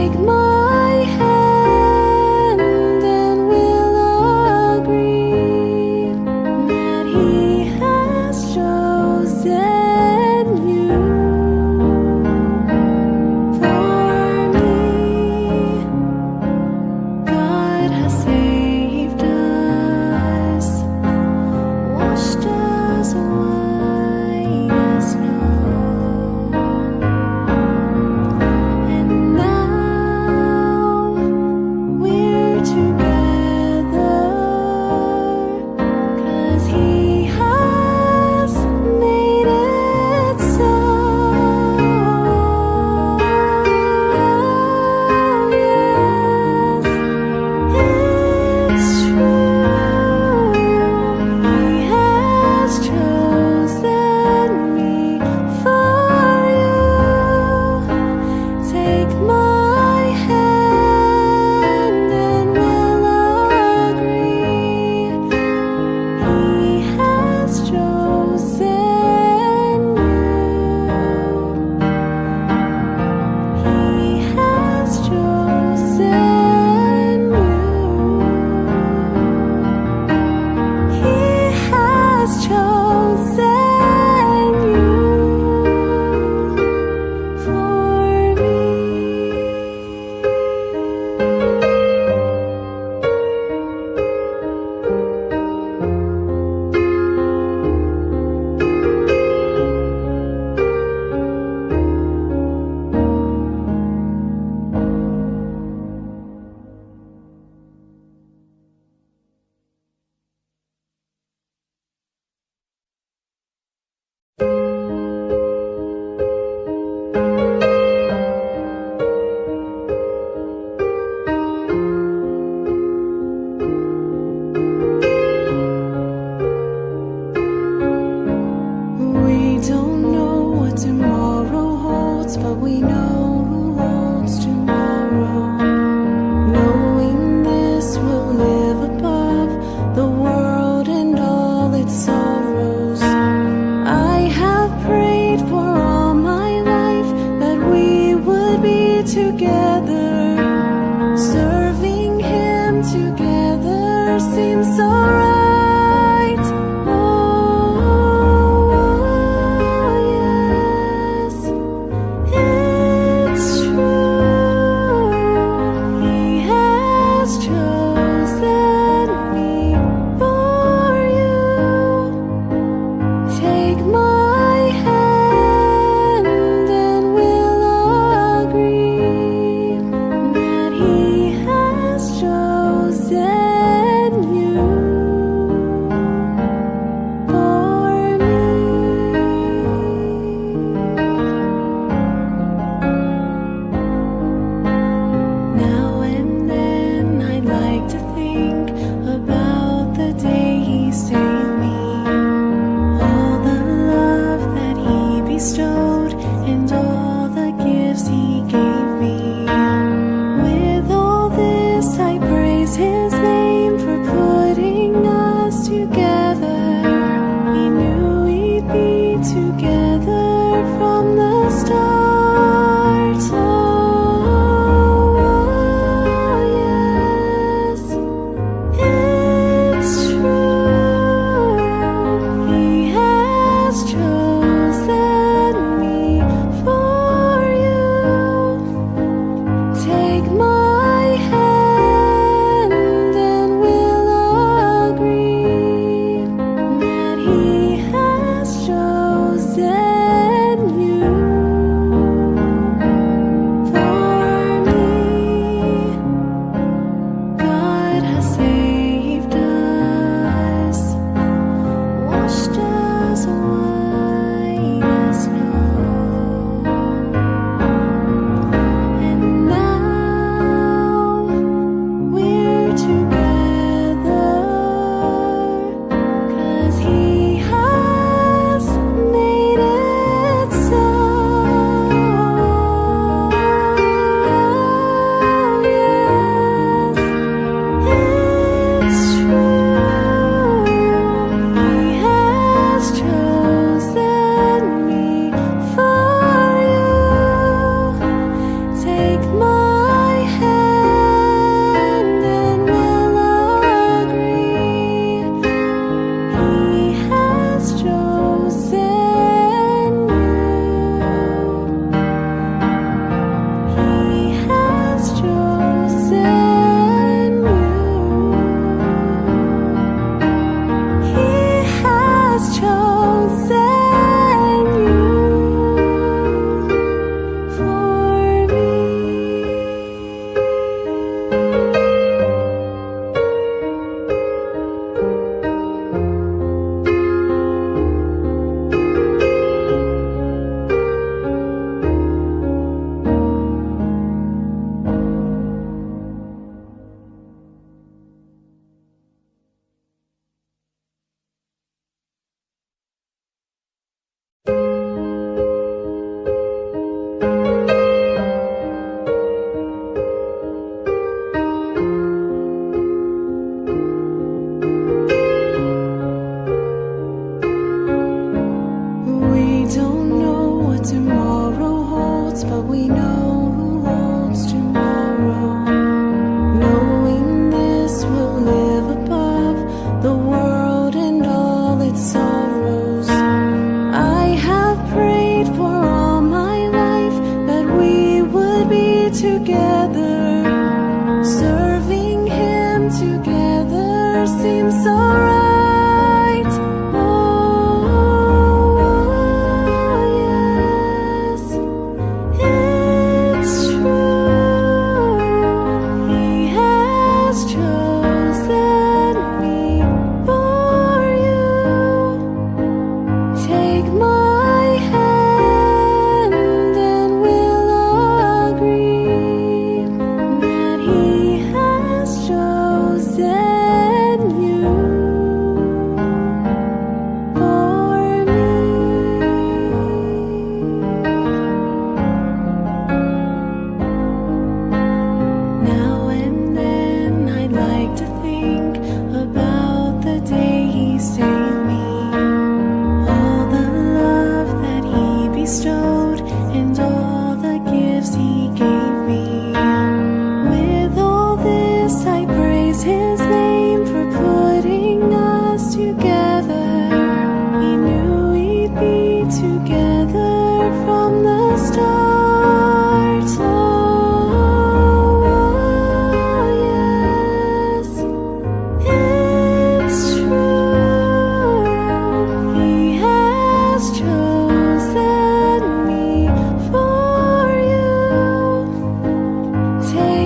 And now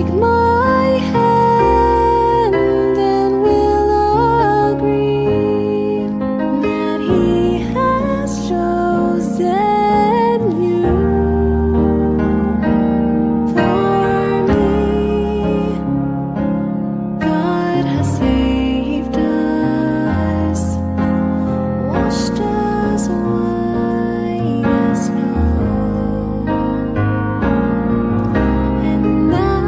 And now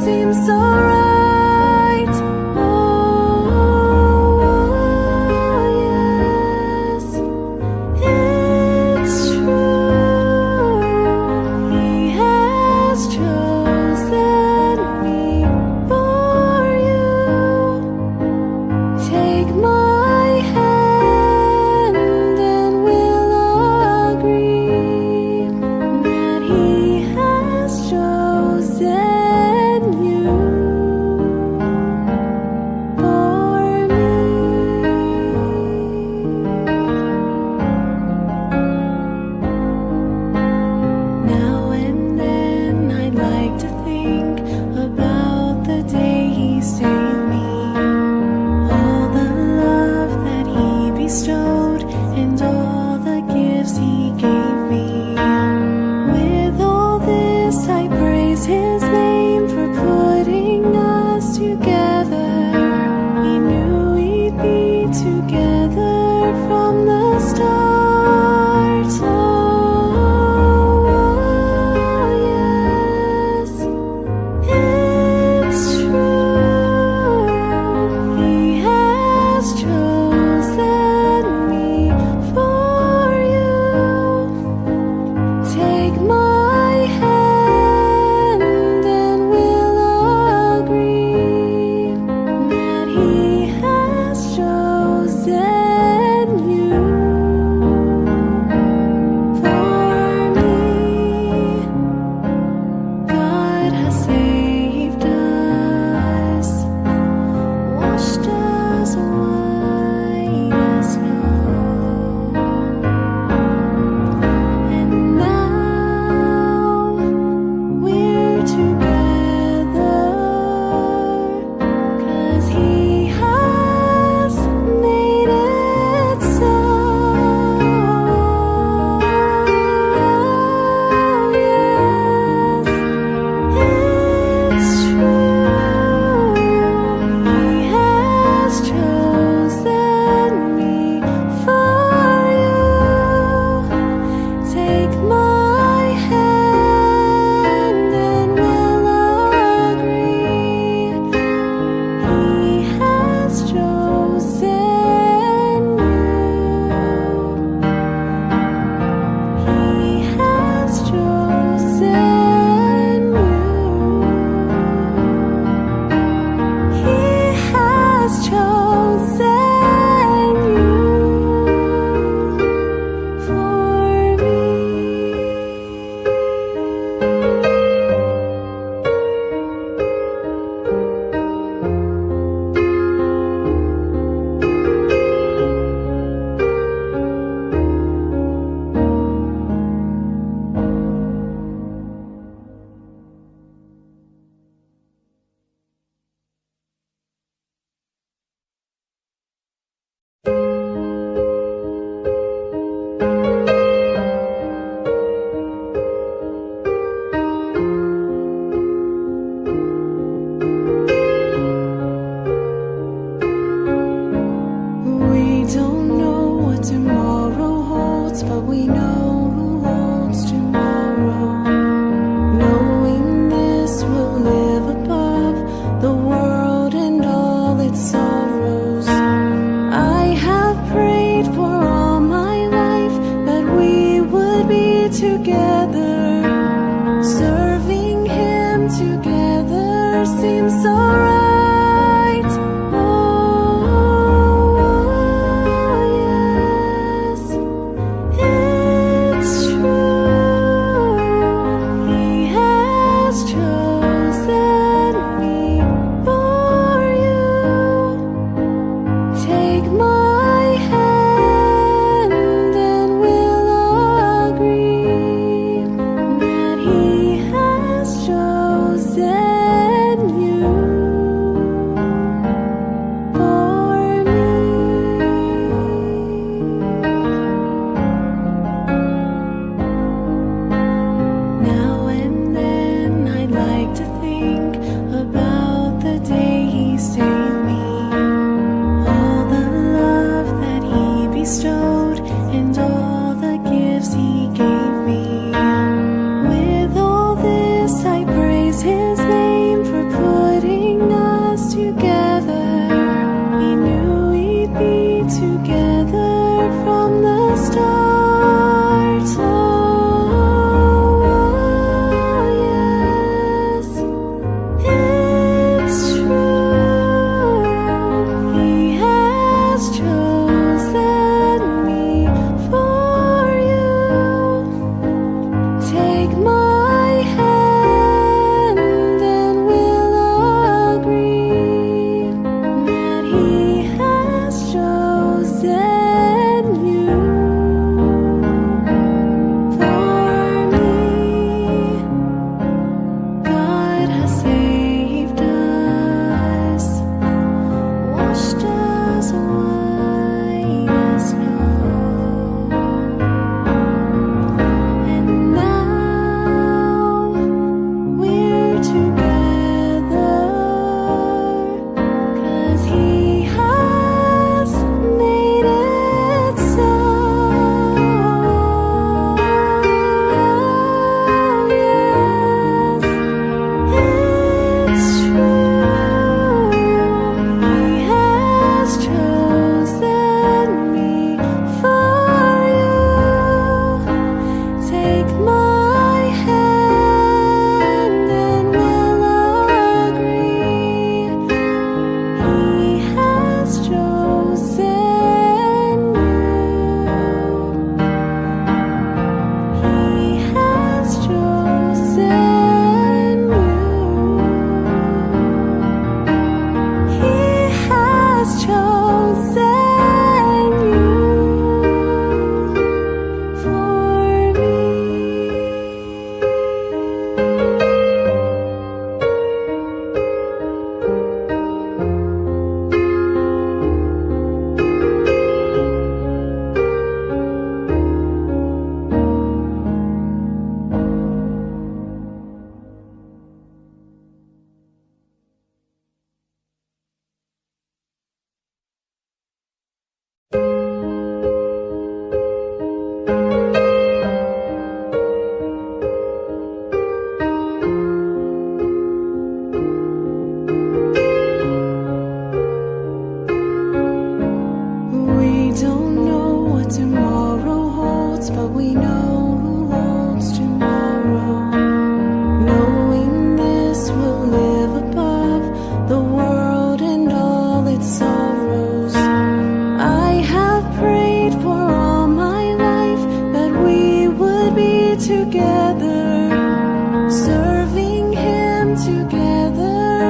seems so right. Oh, yes, it's true. He has chosen me for you. Take my hand and we'll agree that He has chosen you.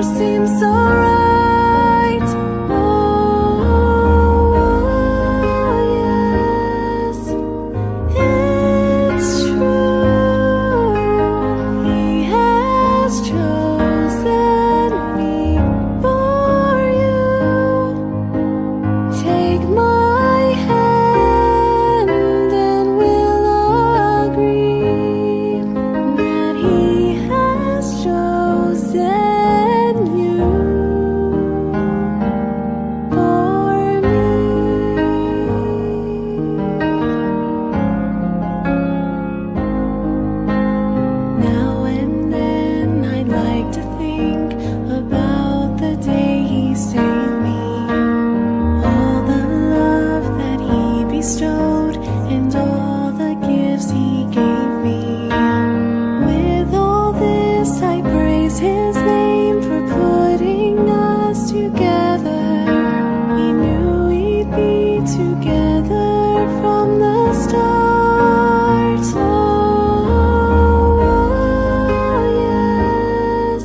seems so right. Oh, yes, it's true. He has chosen me for you. Take my hand and we'll agree that He has chosen you for me. Now and then I'd like to think about the day He saved me, all the love that He bestowed, and all the gifts He gave me. With all this, I praise His name for putting us together. He knew we'd be together from the start. Oh, yes,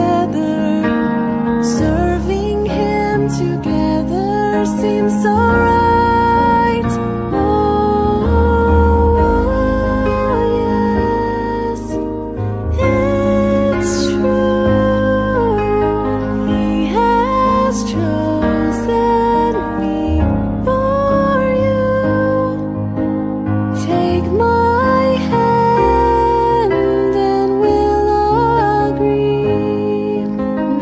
together. Serving Him together seems so right. Oh, yes, it's true. He has chosen me for you. Take my hand and we'll agree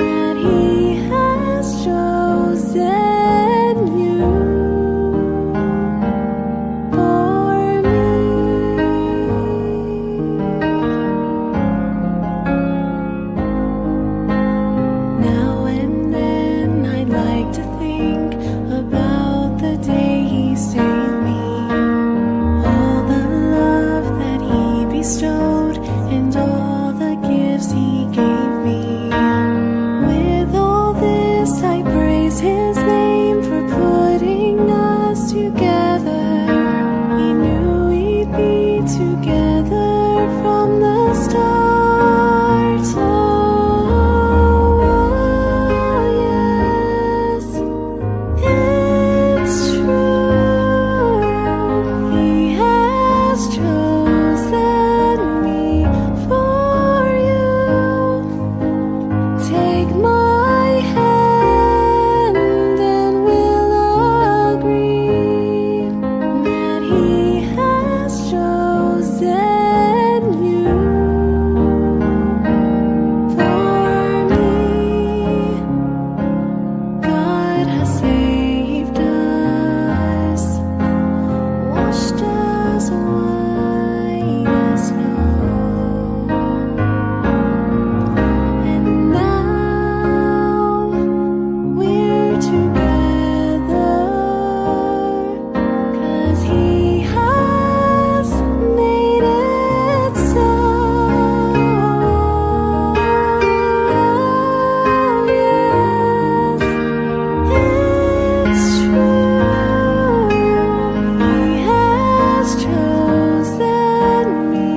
that He has chosen you for me. Now and then I'd like to think about the day He saved me, all the love that He bestowed, and all the gifts He gave me. With all this I praise His name for putting us together. He knew we'd be together from the start. Oh, yes, it's true. He has chosen me for you. Take my hand and we'll agree that He has chosen you for me. God has saved us, washed us white as snow, and now we're together 'cause He has made it so. Yes, it's true. He has chosen me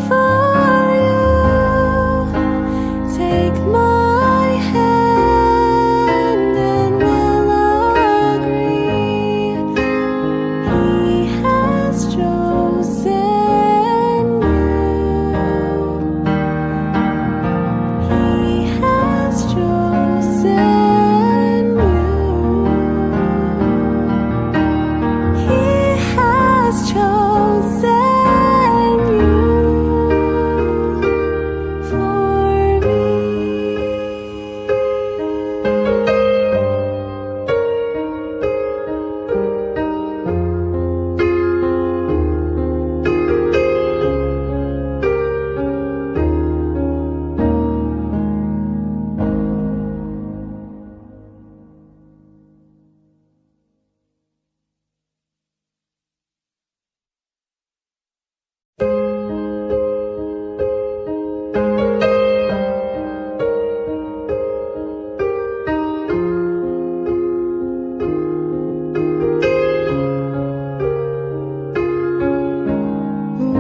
for you. Take my hand and we'll agree. He has chosen you. He has chosen you. He has chosen you for me.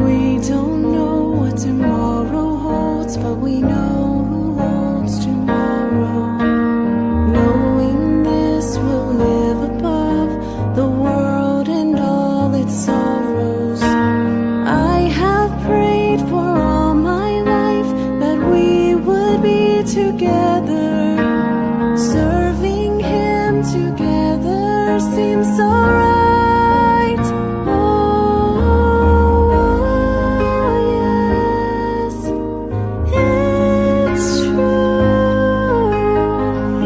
We don't know what tomorrow holds, but we know who holds tomorrow. Knowing this, we'll live above the world and all its sorrows. I have prayed for all my life that we would be together. Serving Him together seems so right. Oh, yes, it's true.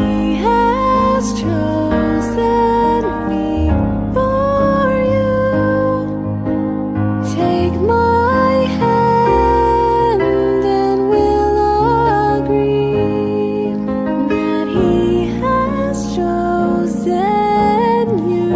He has chosen me for you. Take my hand and we'll agree that He has chosen you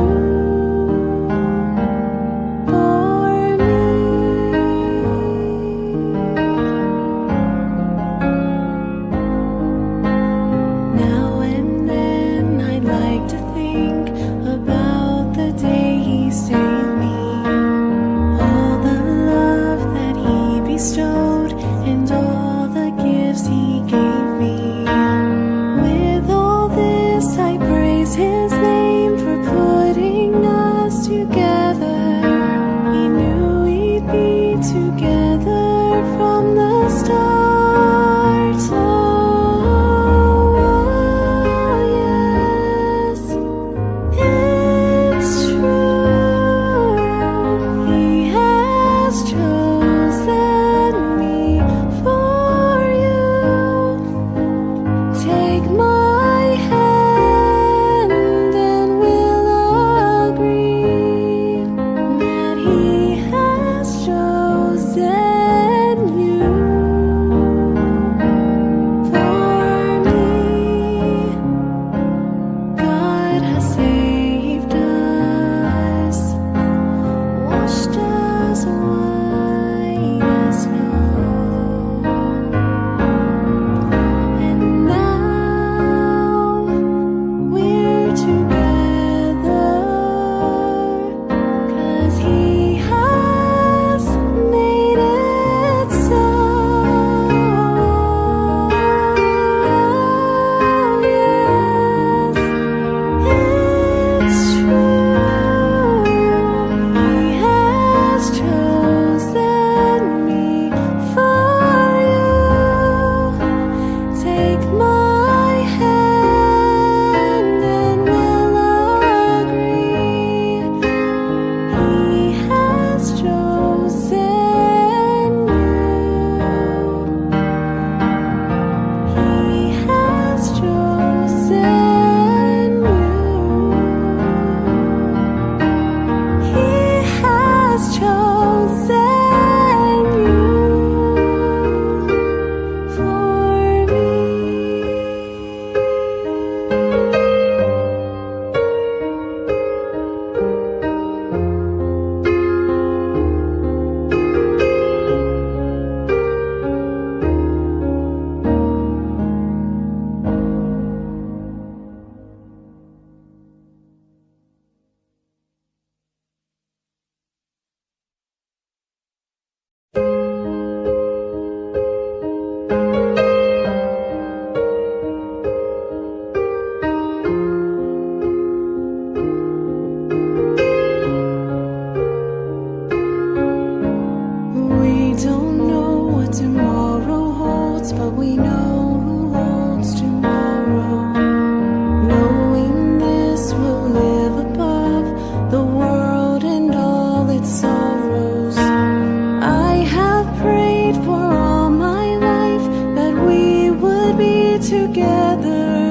together.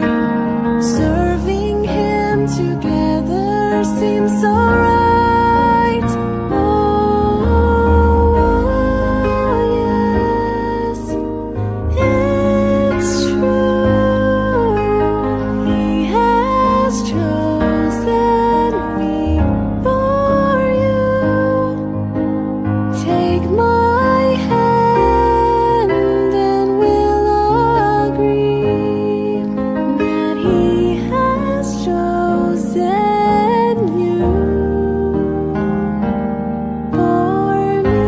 Serving Him together seems so right. Oh, yes, it's true. He has chosen me for you. Take my hand and we'll agree that He has chosen you for me.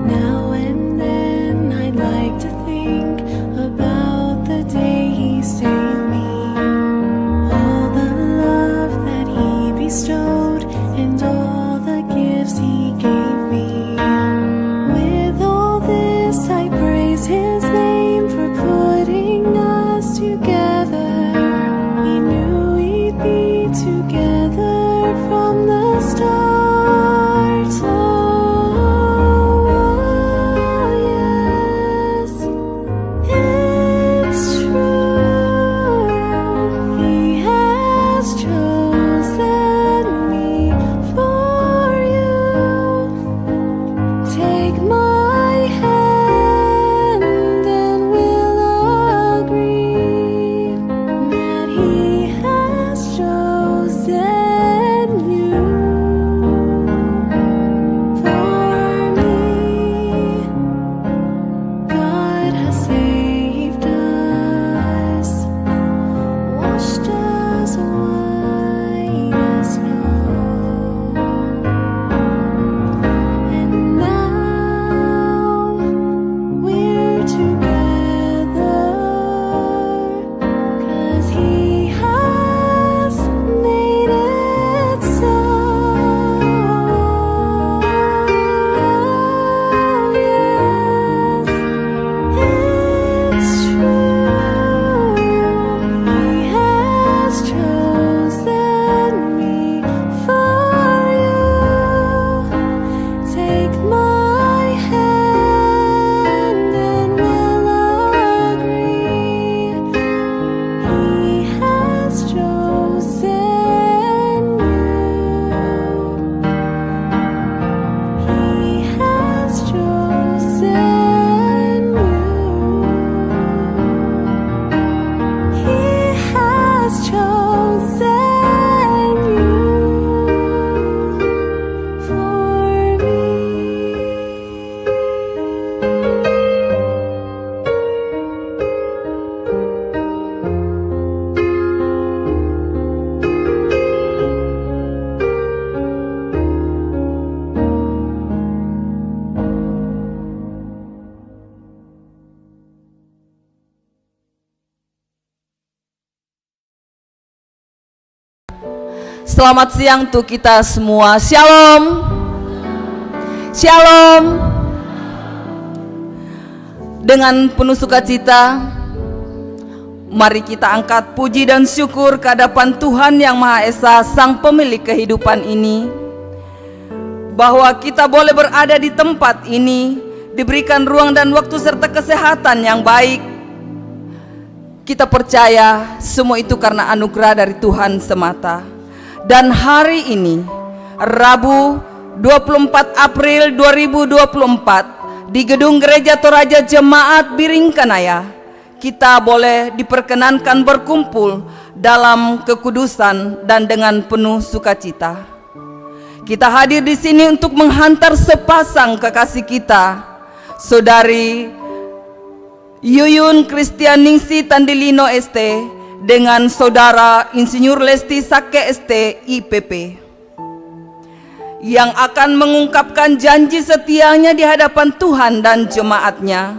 Now and then I'd like to think about the day He saved me, all the love that He bestowed, and all the gifts He gave me. With all this I praise His name for putting us together. He knew we'd be together from the start. Oh, yes, it's true. He has chosen me for you. Take my hand and we'll agree that He has chosen you for me. God has saved us, washed us white as snow, and now we're together, 'cause He has made it so. Yes, it's true. He has chosen me for you. Take my hand and we'll agree. He has chosen you. He has chosen you. He has chosen you for me. Selamat siang untuk kita semua. Shalom. Shalom. Dengan penuh sukacita, mari kita angkat puji dan syukur ke hadapan Tuhan Yang Maha Esa, Sang Pemilik kehidupan ini, bahwa kita boleh berada di tempat ini, diberikan ruang dan waktu serta kesehatan yang baik. Kita percaya semua itu karena anugerah dari Tuhan semata. Dan hari ini, Rabu 24 April 2024, di Gedung Gereja Toraja Jemaat Biringkanaya, kita boleh diperkenankan berkumpul dalam kekudusan dan dengan penuh sukacita. Kita hadir di sini untuk menghantar sepasang kekasih kita, Saudari Yuyun Kristianingsi Tandilino ST dengan Saudara Insinyur Lesti Sake ST IPP, yang akan mengungkapkan janji setianya di hadapan Tuhan dan jemaatnya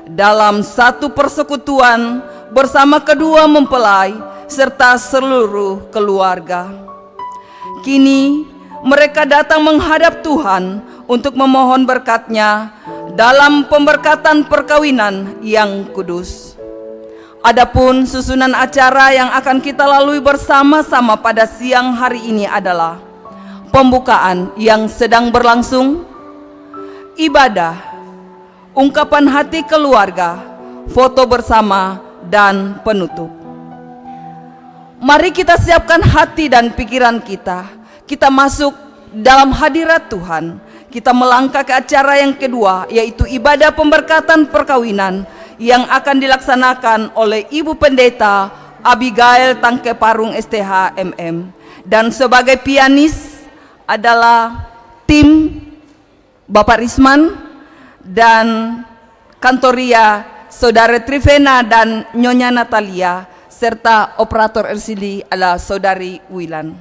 dalam satu persekutuan bersama kedua mempelai serta seluruh keluarga. Kini mereka datang menghadap Tuhan untuk memohon berkat-Nya dalam pemberkatan perkawinan yang kudus. Adapun susunan acara yang akan kita lalui bersama-sama pada siang hari ini adalah pembukaan yang sedang berlangsung, ibadah, ungkapan hati keluarga, foto bersama, dan penutup. Mari kita siapkan hati dan pikiran kita. Kita masuk dalam hadirat Tuhan. Kita melangkah ke acara yang kedua, yaitu ibadah pemberkatan perkawinan yang akan dilaksanakan oleh Ibu Pendeta Abigail Tangke Parung STH MM. Dan sebagai pianis adalah tim Bapak Risman dan kantoria Saudara Trivena dan Nyonya Natalia, serta operator LCD adalah Saudari Wilan.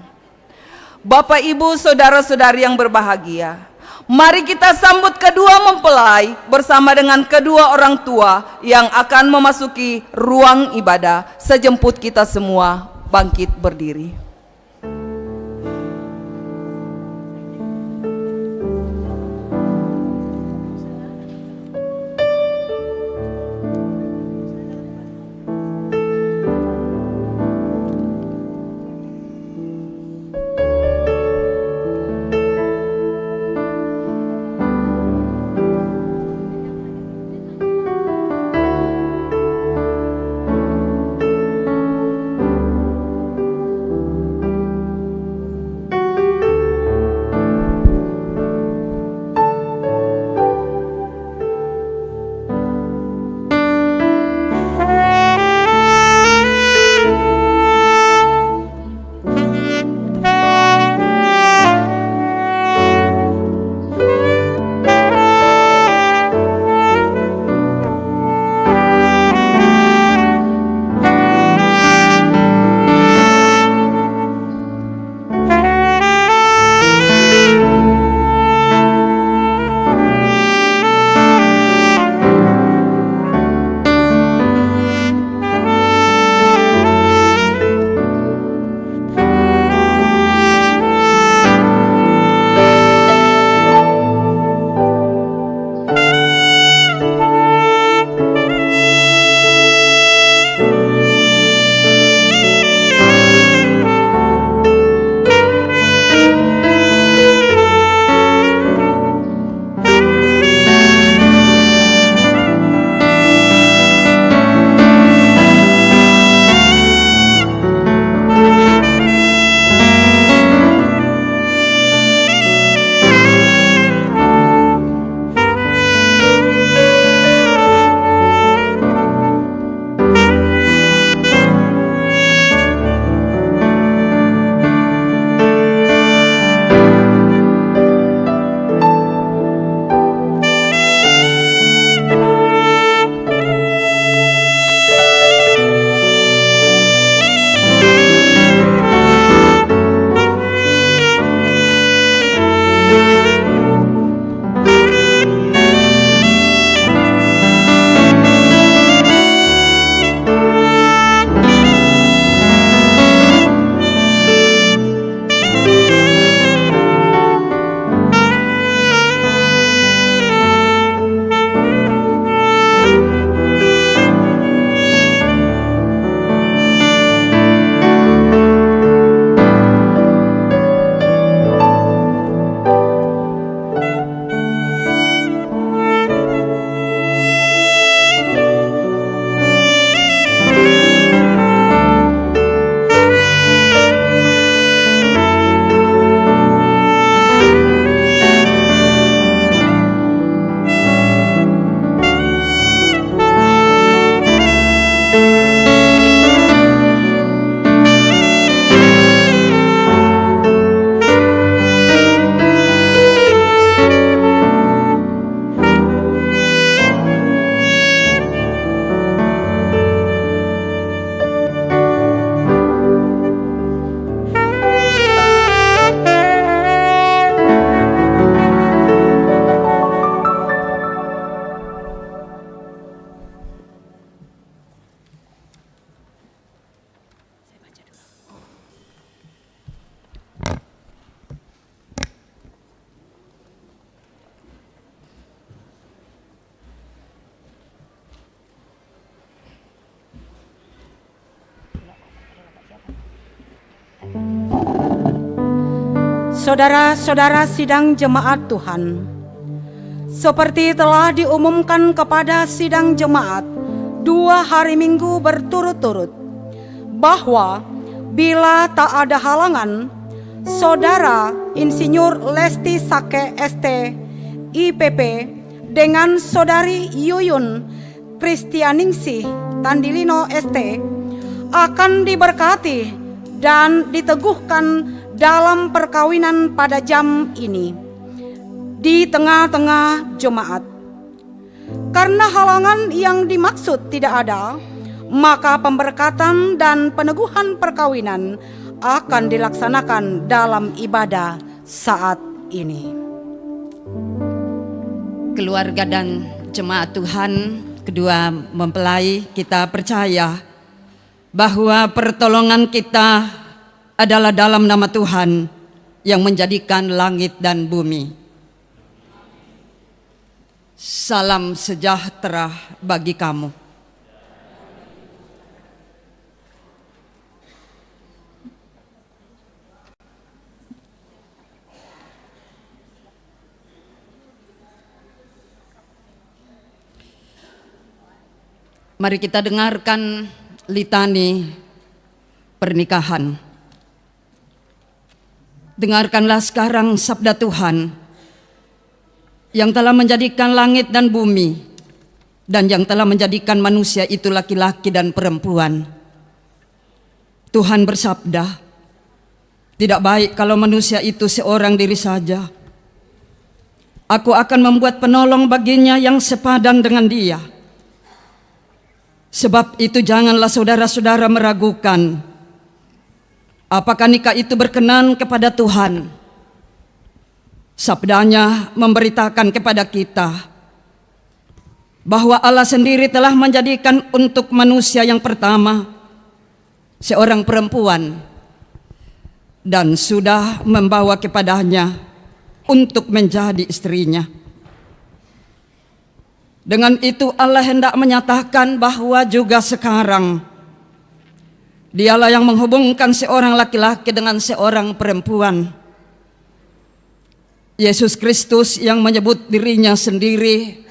Bapak Ibu saudara-saudari yang berbahagia, mari kita sambut kedua mempelai bersama dengan kedua orang tua yang akan memasuki ruang ibadah. Sejemput kita semua bangkit berdiri. Saudara-saudara sidang jemaat Tuhan, seperti telah diumumkan kepada sidang jemaat 2 hari Minggu berturut-turut, bahwa bila tak ada halangan, Saudara Insinyur Lesti Sake ST, IPP, dengan Saudari Yuyun Kristianingsih Tandilino ST akan diberkati dan diteguhkan dalam perkawinan pada jam ini di tengah-tengah jemaat. Karena halangan yang dimaksud tidak ada, maka pemberkatan dan peneguhan perkawinan akan dilaksanakan dalam ibadah saat ini. Keluarga dan jemaat Tuhan, kedua mempelai, kita percaya bahwa pertolongan kita adalah dalam nama Tuhan yang menjadikan langit dan bumi. Salam sejahtera bagi kamu. Mari kita dengarkan litani pernikahan. Dengarkanlah sekarang sabda Tuhan yang telah menjadikan langit dan bumi, dan yang telah menjadikan manusia itu laki-laki dan perempuan. Tuhan bersabda, tidak baik kalau manusia itu seorang diri saja. Aku akan membuat penolong baginya yang sepadan dengan dia. Sebab itu janganlah saudara-saudara meragukan apakah nikah itu berkenan kepada Tuhan. Sabdanya memberitakan kepada kita bahwa Allah sendiri telah menjadikan untuk manusia yang pertama seorang perempuan dan sudah membawa kepadanya untuk menjadi istrinya. Dengan itu Allah hendak menyatakan bahwa juga sekarang Dialah yang menghubungkan seorang laki-laki dengan seorang perempuan. Yesus Kristus yang menyebut dirinya sendiri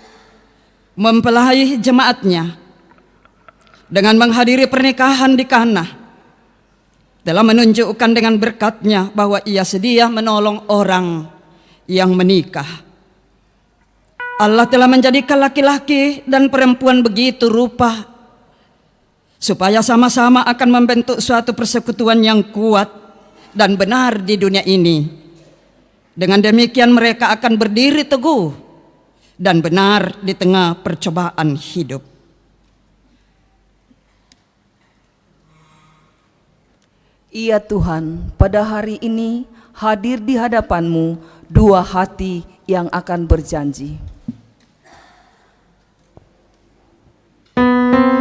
mempelai jemaatnya dengan menghadiri pernikahan di Kana, telah menunjukkan dengan berkatnya bahwa ia sedia menolong orang yang menikah. Allah telah menjadikan laki-laki dan perempuan begitu rupa supaya sama-sama akan membentuk suatu persekutuan yang kuat dan benar di dunia ini. Dengan demikian mereka akan berdiri teguh dan benar di tengah percobaan hidup. Iya Tuhan, pada hari ini hadir di hadapan-Mu dua hati yang akan berjanji. Hari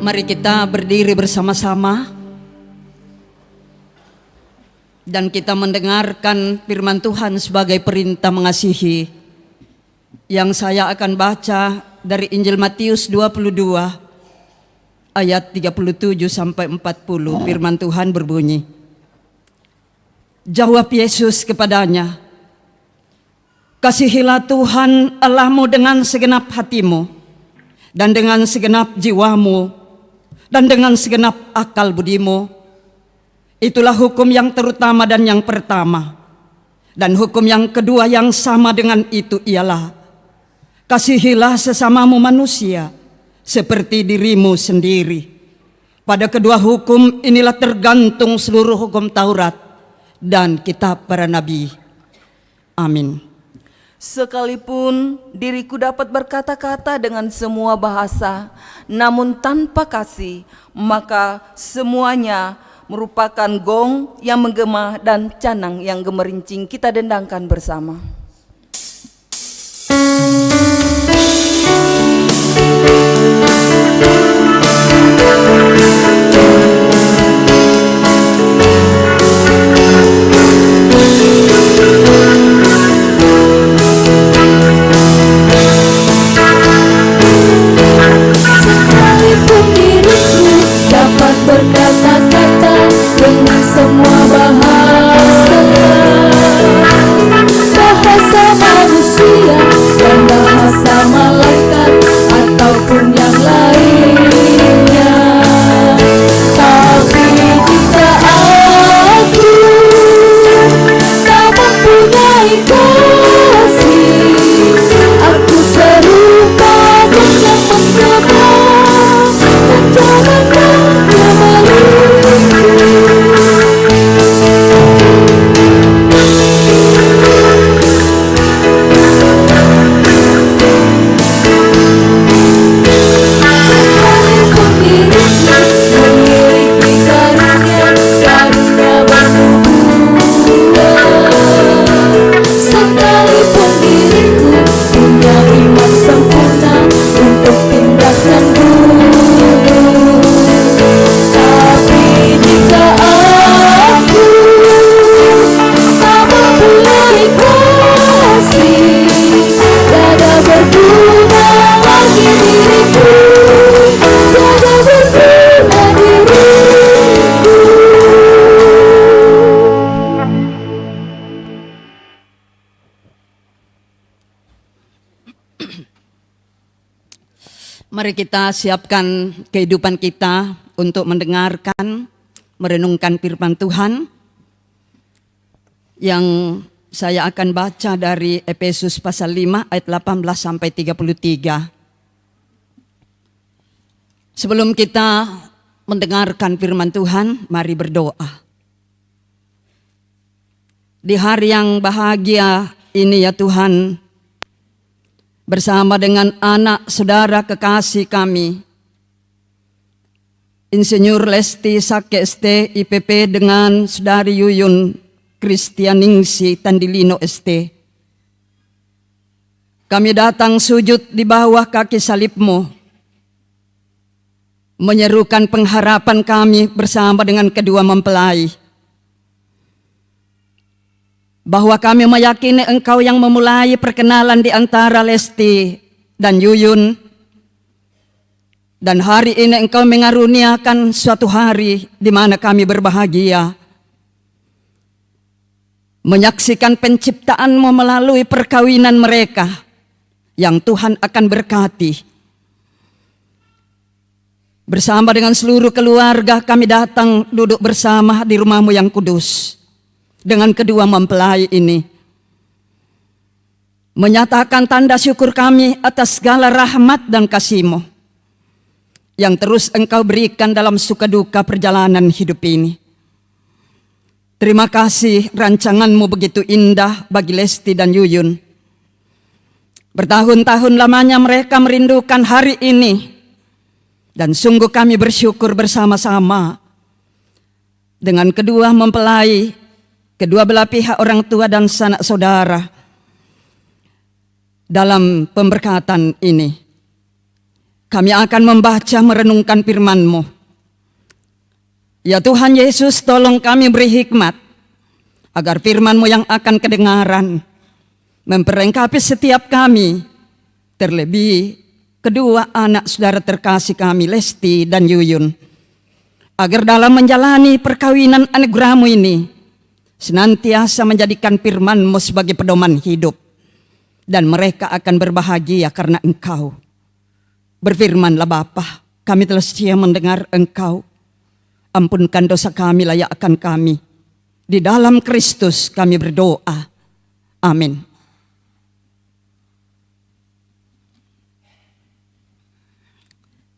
Mari kita berdiri bersama-sama dan kita mendengarkan firman Tuhan sebagai perintah mengasihi yang saya akan baca dari Injil Matius 22 ayat 37 sampai 40. Firman Tuhan berbunyi, jawab Yesus kepadanya, kasihilah Tuhan Allahmu dengan segenap hatimu dan dengan segenap jiwamu dan dengan segenap akal budimu. Itulah hukum yang terutama dan yang pertama. Dan hukum yang kedua yang sama dengan itu ialah, kasihilah sesamamu manusia seperti dirimu sendiri. Pada kedua hukum inilah tergantung seluruh hukum Taurat dan kitab para nabi. Amin. Sekalipun diriku dapat berkata-kata dengan semua bahasa, namun tanpa kasih, maka semuanya merupakan gong yang menggema dan canang yang gemerincing. Kita dendangkan bersama. Sekalipun diriku dapat berkata-kata dengan semua bahasa, bahasa manusia dan bahasa malaikat ataupun yang lainnya, tapi jika aku tak mempunyai kasih, aku serupa gong yang menggema dan canang yang gemerincing. Sekalipun diriku memiliki karunia berdua, sekalipun diriku punya iman sempurna untuk tindakan dulu, tapi jika aku tak mempunyai kasih, tiada berguna lagi diriku, tiada berguna diriku. Mari kita siapkan kehidupan kita untuk mendengarkan, merenungkan firman Tuhan yang saya akan baca dari Efesus pasal 5 ayat 18 sampai 33. Sebelum kita mendengarkan firman Tuhan, mari berdoa. Di hari yang bahagia ini ya Tuhan, bersama dengan anak saudara kekasih kami, Insinyur Lesti Sake ST IPP dengan Saudari Yuyun Kristianingsi Tandilino ST. Kami datang sujud di bawah kaki salib-Mu, menyerukan pengharapan kami bersama dengan kedua mempelai, bahwa kami meyakini Engkau yang memulai perkenalan di antara Lesti dan Yuyun, dan hari ini Engkau mengaruniakan suatu hari di mana kami berbahagia menyaksikan penciptaan-Mu melalui perkawinan mereka yang Tuhan akan berkati. Bersama dengan seluruh keluarga kami datang duduk bersama di rumah-Mu yang kudus dengan kedua mempelai ini, menyatakan tanda syukur kami atas segala rahmat dan kasih-Mu yang terus Engkau berikan dalam suka duka perjalanan hidup ini. Terima kasih, rancangan-Mu begitu indah bagi Lesti dan Yuyun. Bertahun-tahun lamanya mereka merindukan hari ini, dan sungguh kami bersyukur bersama-sama dengan kedua mempelai, kedua belah pihak orang tua dan sanak saudara dalam pemberkatan ini. kami akan membaca merenungkan firman-Mu. Ya Tuhan Yesus, tolong kami beri hikmat, agar firman-Mu yang akan kedengaran memperlengkapi setiap kami, terlebih kedua anak saudara terkasih kami, Lesti dan Yuyun, agar dalam menjalani perkawinan anugerah-Mu ini senantiasa menjadikan firman-Mu sebagai pedoman hidup, dan mereka akan berbahagia karena Engkau. Berfirmanlah Bapa, kami telah setia mendengar Engkau. Ampunkan dosa kami, layakkan kami. Di dalam Kristus kami berdoa. Amin.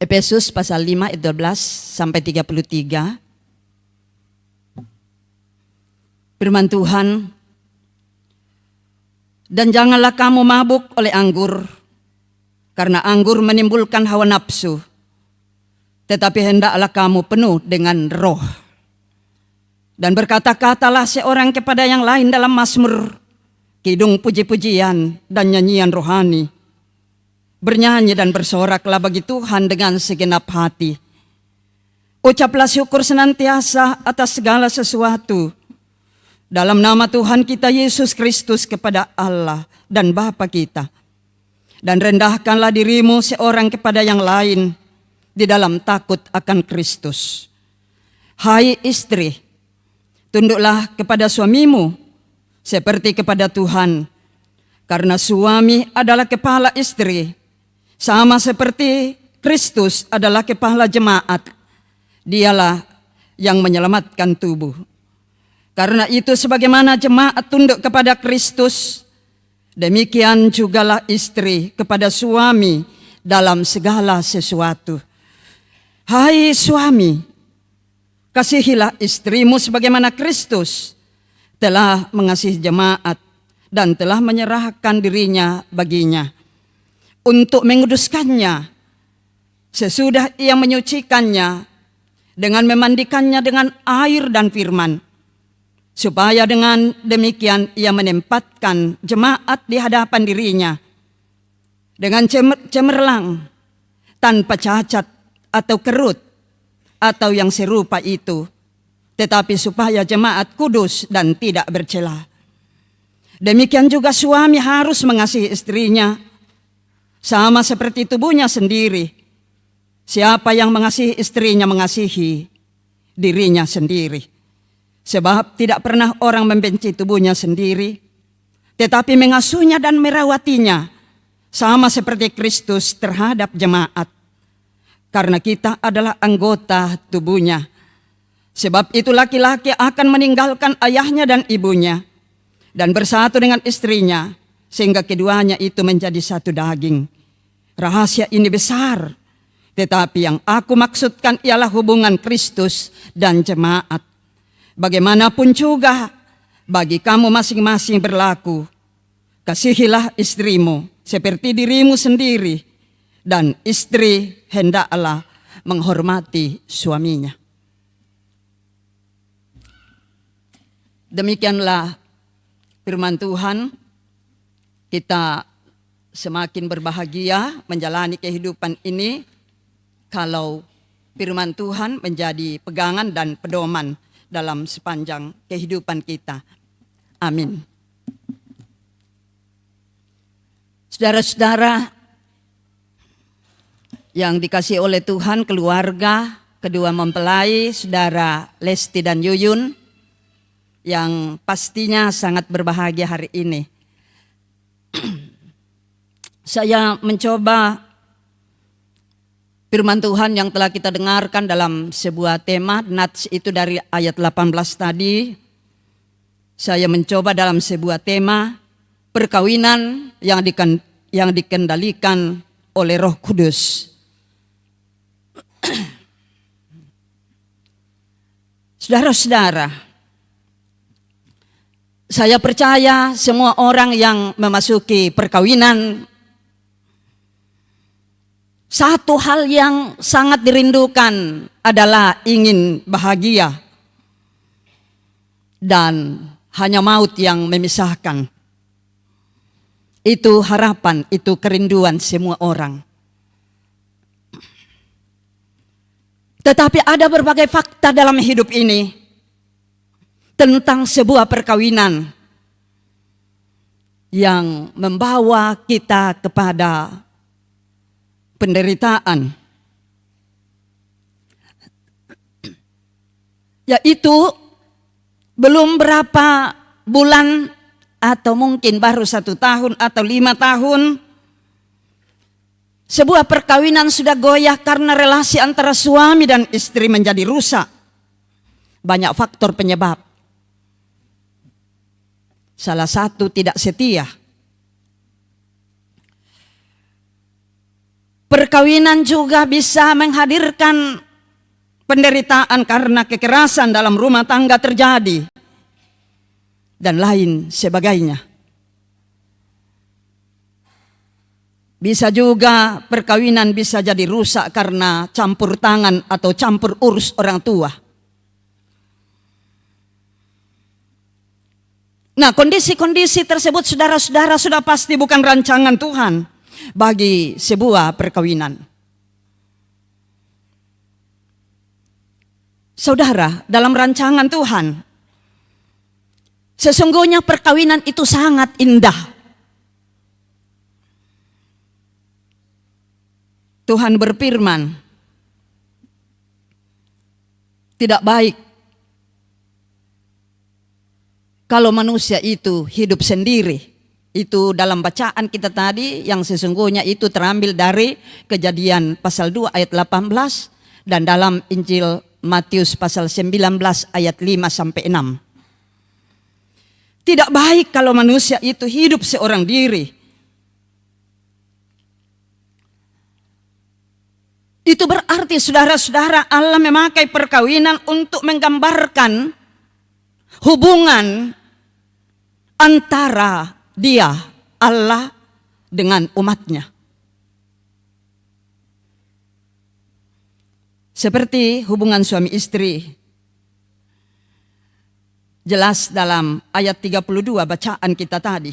Efesus pasal 5 ayat 12 sampai 33. Firman Tuhan, dan janganlah kamu mabuk oleh anggur, karena anggur menimbulkan hawa nafsu, tetapi hendaklah kamu penuh dengan roh. Dan berkata-katalah seorang kepada yang lain dalam mazmur, kidung puji-pujian dan nyanyian rohani. Bernyanyi dan bersoraklah bagi Tuhan dengan segenap hati. Ucaplah syukur senantiasa atas segala sesuatu dalam nama Tuhan kita Yesus Kristus kepada Allah dan Bapa kita. Dan rendahkanlah dirimu seorang kepada yang lain di dalam takut akan Kristus. Hai istri, tunduklah kepada suamimu seperti kepada Tuhan, karena suami adalah kepala istri, sama seperti Kristus adalah kepala jemaat. Dialah yang menyelamatkan tubuh. Karena itu sebagaimana jemaat tunduk kepada Kristus, demikian jugalah istri kepada suami dalam segala sesuatu. Hai suami, kasihilah istrimu sebagaimana Kristus telah mengasihi jemaat dan telah menyerahkan dirinya baginya, untuk menguduskannya sesudah ia menyucikannya dengan memandikannya dengan air dan firman, supaya dengan demikian ia menempatkan jemaat di hadapan dirinya dengan cemerlang, tanpa cacat atau kerut atau yang serupa itu, tetapi supaya jemaat kudus dan tidak bercela. Demikian juga suami harus mengasihi istrinya sama seperti tubuhnya sendiri. Siapa yang mengasihi istrinya mengasihi dirinya sendiri. Sebab tidak pernah orang membenci tubuhnya sendiri, tetapi mengasuhnya dan merawatinya, sama seperti Kristus terhadap jemaat. Karena kita adalah anggota tubuhnya. Sebab itu laki-laki akan meninggalkan ayahnya dan ibunya, dan bersatu dengan istrinya, sehingga keduanya itu menjadi satu daging. Rahasia ini besar, tetapi yang aku maksudkan ialah hubungan Kristus dan jemaat. Bagaimanapun juga bagi kamu masing-masing berlaku, kasihilah istrimu seperti dirimu sendiri, dan istri hendaklah menghormati suaminya. Demikianlah firman Tuhan. Kita semakin berbahagia menjalani kehidupan ini kalau firman Tuhan menjadi pegangan dan pedoman dalam sepanjang kehidupan kita. Amin. Saudara-saudara yang dikasihi oleh Tuhan, keluarga, kedua mempelai, saudara Lesti dan Yuyun, yang pastinya sangat berbahagia hari ini. Saya mencoba firman Tuhan yang telah kita dengarkan dalam sebuah tema, nats itu dari ayat 18 tadi. Saya mencoba dalam sebuah tema, perkawinan yang dikendalikan oleh Roh Kudus. Saudara-saudara, saya percaya semua orang yang memasuki perkawinan, satu hal yang sangat dirindukan adalah ingin bahagia, dan hanya maut yang memisahkan. Itu harapan, itu kerinduan semua orang. Tetapi ada berbagai fakta dalam hidup ini tentang sebuah perkawinan yang membawa kita kepada penderitaan. Yaitu belum berapa bulan atau mungkin baru 1 tahun atau 5 tahun, sebuah perkawinan sudah goyah karena relasi antara suami dan istri menjadi rusak. Banyak faktor penyebab. Salah satu tidak setia. Perkawinan juga bisa menghadirkan penderitaan karena kekerasan dalam rumah tangga terjadi dan lain sebagainya. Bisa juga perkawinan bisa jadi rusak karena campur tangan atau campur urus orang tua. Nah, kondisi-kondisi tersebut saudara-saudara sudah pasti bukan rancangan Tuhan bagi sebuah perkawinan. Saudara, dalam rancangan Tuhan, sesungguhnya perkawinan itu sangat indah. Tuhan berfirman, tidak baik kalau manusia itu hidup sendiri. Itu dalam bacaan kita tadi yang sesungguhnya itu terambil dari Kejadian pasal 2 ayat 18 dan dalam Injil Matius pasal 19 ayat 5 sampai 6. Tidak baik kalau manusia itu hidup seorang diri. Itu berarti saudara-saudara, Allah memakai perkawinan untuk menggambarkan hubungan antara Dia, Allah, dengan umatnya. Seperti hubungan suami istri. Jelas dalam ayat 32 bacaan kita tadi.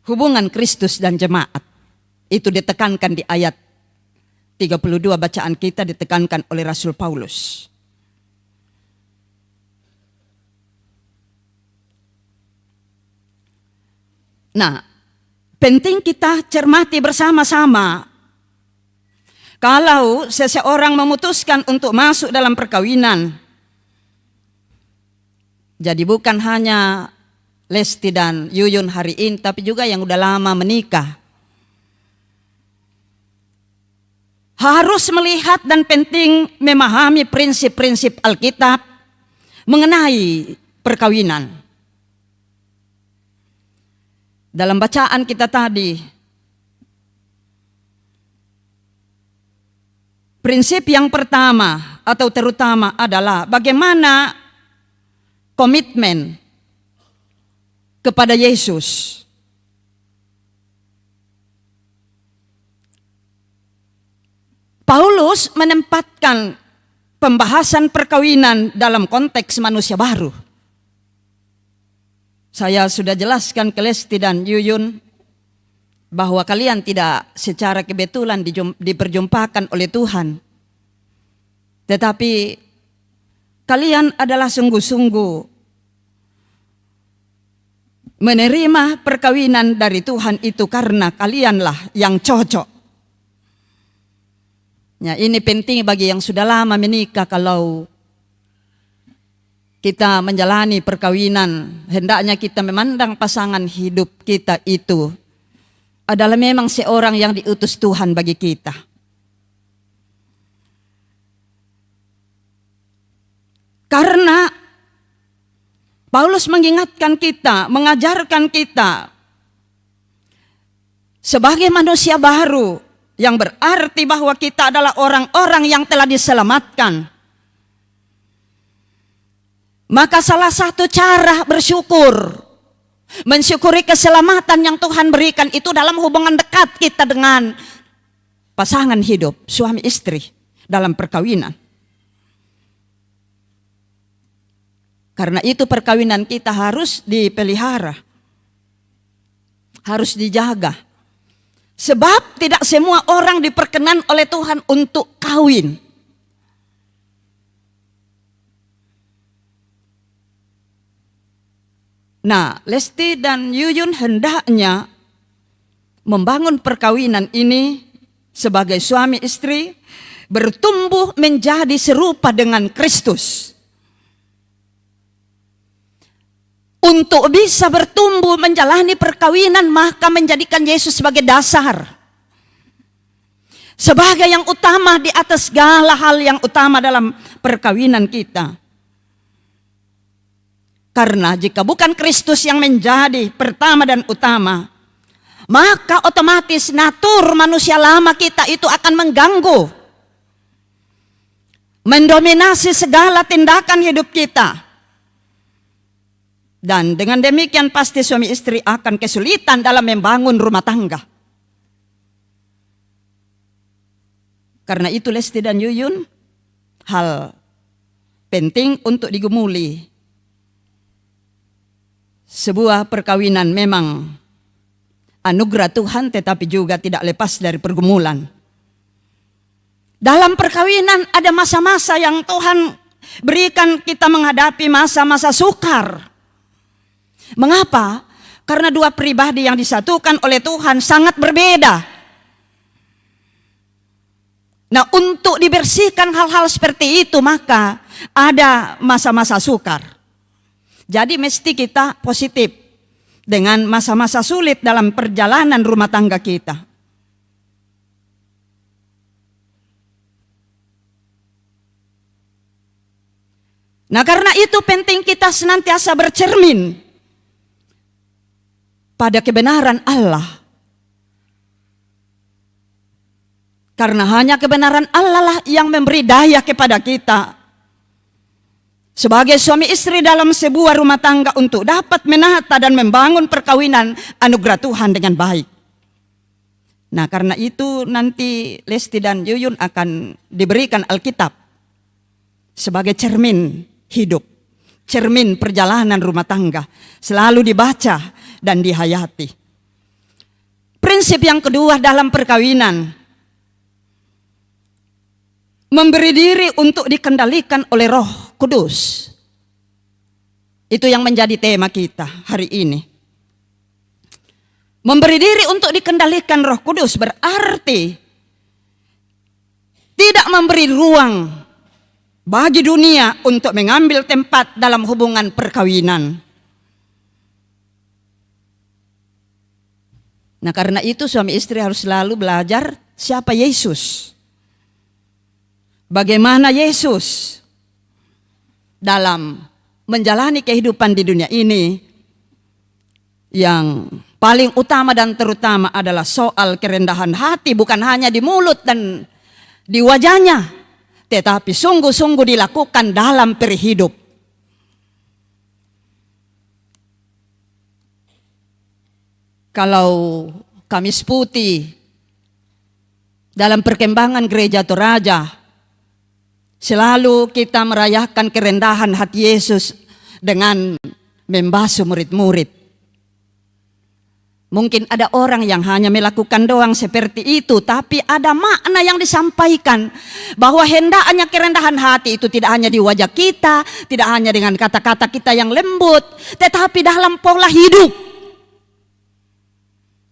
Hubungan Kristus dan jemaat. Itu ditekankan di ayat 32 bacaan kita, ditekankan oleh Rasul Paulus. Nah, penting kita cermati bersama-sama. Kalau seseorang memutuskan untuk masuk dalam perkawinan, jadi bukan hanya Lesti dan Yuyun hari ini, tapi juga yang udah lama menikah. Harus melihat dan penting memahami prinsip-prinsip Alkitab mengenai perkawinan. Dalam bacaan kita tadi, prinsip yang pertama atau terutama adalah bagaimana komitmen kepada Yesus. Paulus menempatkan pembahasan perkawinan dalam konteks manusia baru. Saya sudah jelaskan ke Lesti dan Yuyun bahwa kalian tidak secara kebetulan diperjumpakan oleh Tuhan. Tetapi kalian adalah sungguh-sungguh menerima perkawinan dari Tuhan itu karena kalianlah yang cocok. Ya, ini penting bagi yang sudah lama menikah. Kalau kita menjalani perkawinan, hendaknya kita memandang pasangan hidup kita itu adalah memang seorang yang diutus Tuhan bagi kita. Karena Paulus mengingatkan kita, mengajarkan kita sebagai manusia baru, yang berarti bahwa kita adalah orang-orang yang telah diselamatkan. Maka salah satu cara bersyukur, mensyukuri keselamatan yang Tuhan berikan itu dalam hubungan dekat kita dengan pasangan hidup, suami istri dalam perkawinan. Karena itu perkawinan kita harus dipelihara, harus dijaga. Sebab tidak semua orang diperkenan oleh Tuhan untuk kawin. Nah, Lesti dan Yuyun hendaknya membangun perkawinan ini sebagai suami istri, bertumbuh menjadi serupa dengan Kristus. Untuk bisa bertumbuh menjalani perkawinan, maka menjadikan Yesus sebagai dasar, sebagai yang utama di atas segala hal yang utama dalam perkawinan kita. Karena jika bukan Kristus yang menjadi pertama dan utama, maka otomatis natur manusia lama kita itu akan mengganggu, mendominasi segala tindakan hidup kita. Dan dengan demikian pasti suami istri akan kesulitan dalam membangun rumah tangga. Karena itu Lesti dan Yuyun, hal penting untuk digumuli. Sebuah perkawinan memang anugerah Tuhan, tetapi juga tidak lepas dari pergumulan. Dalam perkawinan ada masa-masa yang Tuhan berikan kita menghadapi masa-masa sukar. Mengapa? Karena dua pribadi yang disatukan oleh Tuhan sangat berbeda. Nah, untuk dibersihkan hal-hal seperti itu maka ada masa-masa sukar. Jadi mesti kita positif dengan masa-masa sulit dalam perjalanan rumah tangga kita. Nah, karena itu penting kita senantiasa bercermin pada kebenaran Allah. Karena hanya kebenaran Allah lah yang memberi daya kepada kita sebagai suami istri dalam sebuah rumah tangga untuk dapat menata dan membangun perkawinan anugerah Tuhan dengan baik. Nah, karena itu nanti Lesti dan Yuyun akan diberikan Alkitab sebagai cermin hidup, cermin perjalanan rumah tangga, selalu dibaca dan dihayati. Prinsip yang kedua dalam perkawinan, memberi diri untuk dikendalikan oleh Roh Kudus. Itu yang menjadi tema kita hari ini. Memberi diri untuk dikendalikan Roh Kudus berarti tidak memberi ruang bagi dunia untuk mengambil tempat dalam hubungan perkawinan. Nah, karena itu suami istri harus selalu belajar siapa Yesus. Bagaimana Yesus dalam menjalani kehidupan di dunia ini. Yang paling utama dan terutama adalah soal kerendahan hati, bukan hanya di mulut dan di wajahnya, tetapi sungguh-sungguh dilakukan dalam perhidup. Kalau Kamis Putih dalam perkembangan gereja Toraja, selalu kita merayakan kerendahan hati Yesus dengan membasuh murid-murid. Mungkin ada orang yang hanya melakukan doang seperti itu, tapi ada makna yang disampaikan bahwa hendaknya kerendahan hati itu tidak hanya di wajah kita, tidak hanya dengan kata-kata kita yang lembut, tetapi dalam pola hidup.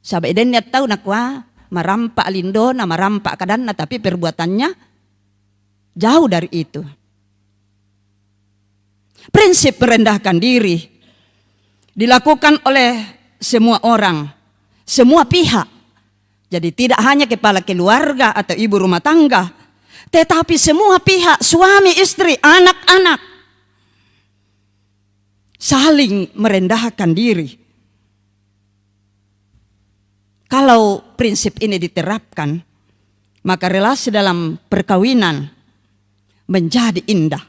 Sahabat Eden niat tahu nakwa marampak alindo na marampak kadan, tapi perbuatannya jauh dari itu. Prinsip merendahkan diri dilakukan oleh semua orang, semua pihak. Jadi tidak hanya kepala keluarga atau ibu rumah tangga, tetapi semua pihak, suami, istri, anak-anak, saling merendahkan diri. Kalau prinsip ini diterapkan, maka relasi dalam perkawinan menjadi indah.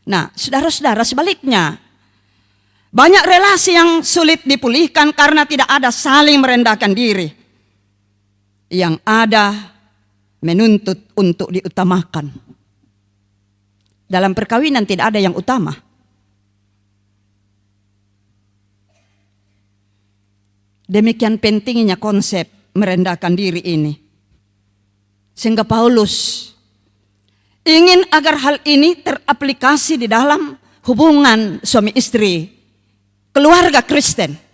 Nah, saudara-saudara, sebaliknya, banyak relasi yang sulit dipulihkan karena tidak ada saling merendahkan diri. Yang ada menuntut untuk diutamakan. Dalam perkawinan tidak ada yang utama. Demikian pentingnya konsep merendahkan diri ini. Sehingga Paulus ingin agar hal ini teraplikasi di dalam hubungan suami istri, keluarga Kristen.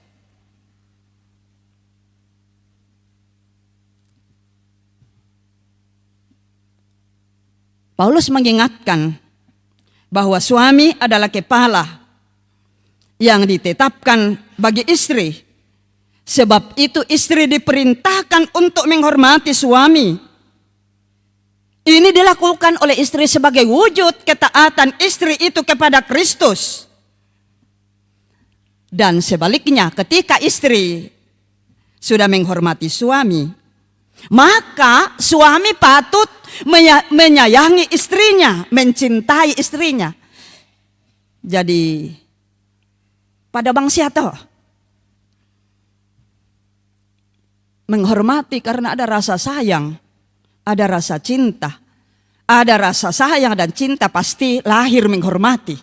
Paulus mengingatkan bahwa suami adalah kepala yang ditetapkan bagi istri. Sebab itu istri diperintahkan untuk menghormati suami. Ini dilakukan oleh istri sebagai wujud ketaatan istri itu kepada Kristus. Dan sebaliknya, ketika istri sudah menghormati suami, maka suami patut menyayangi istrinya, mencintai istrinya. Jadi pada bangsa toh menghormati karena ada rasa sayang, ada rasa cinta. Ada rasa sayang dan cinta pasti lahir menghormati.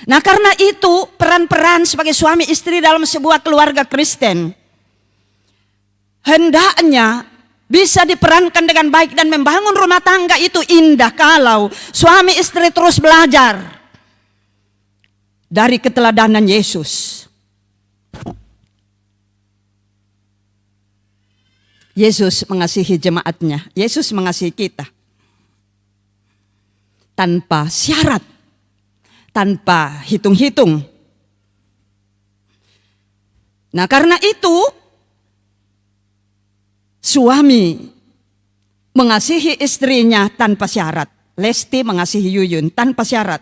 Nah, karena itu peran-peran sebagai suami istri dalam sebuah keluarga Kristen hendaknya bisa diperankan dengan baik dan membangun rumah tangga itu indah kalau suami istri terus belajar dari keteladanan Yesus. Yesus mengasihi jemaatnya, Yesus mengasihi kita tanpa syarat, tanpa hitung-hitung. Nah, karena itu suami mengasihi istrinya tanpa syarat. Lesti mengasihi Yuyun tanpa syarat.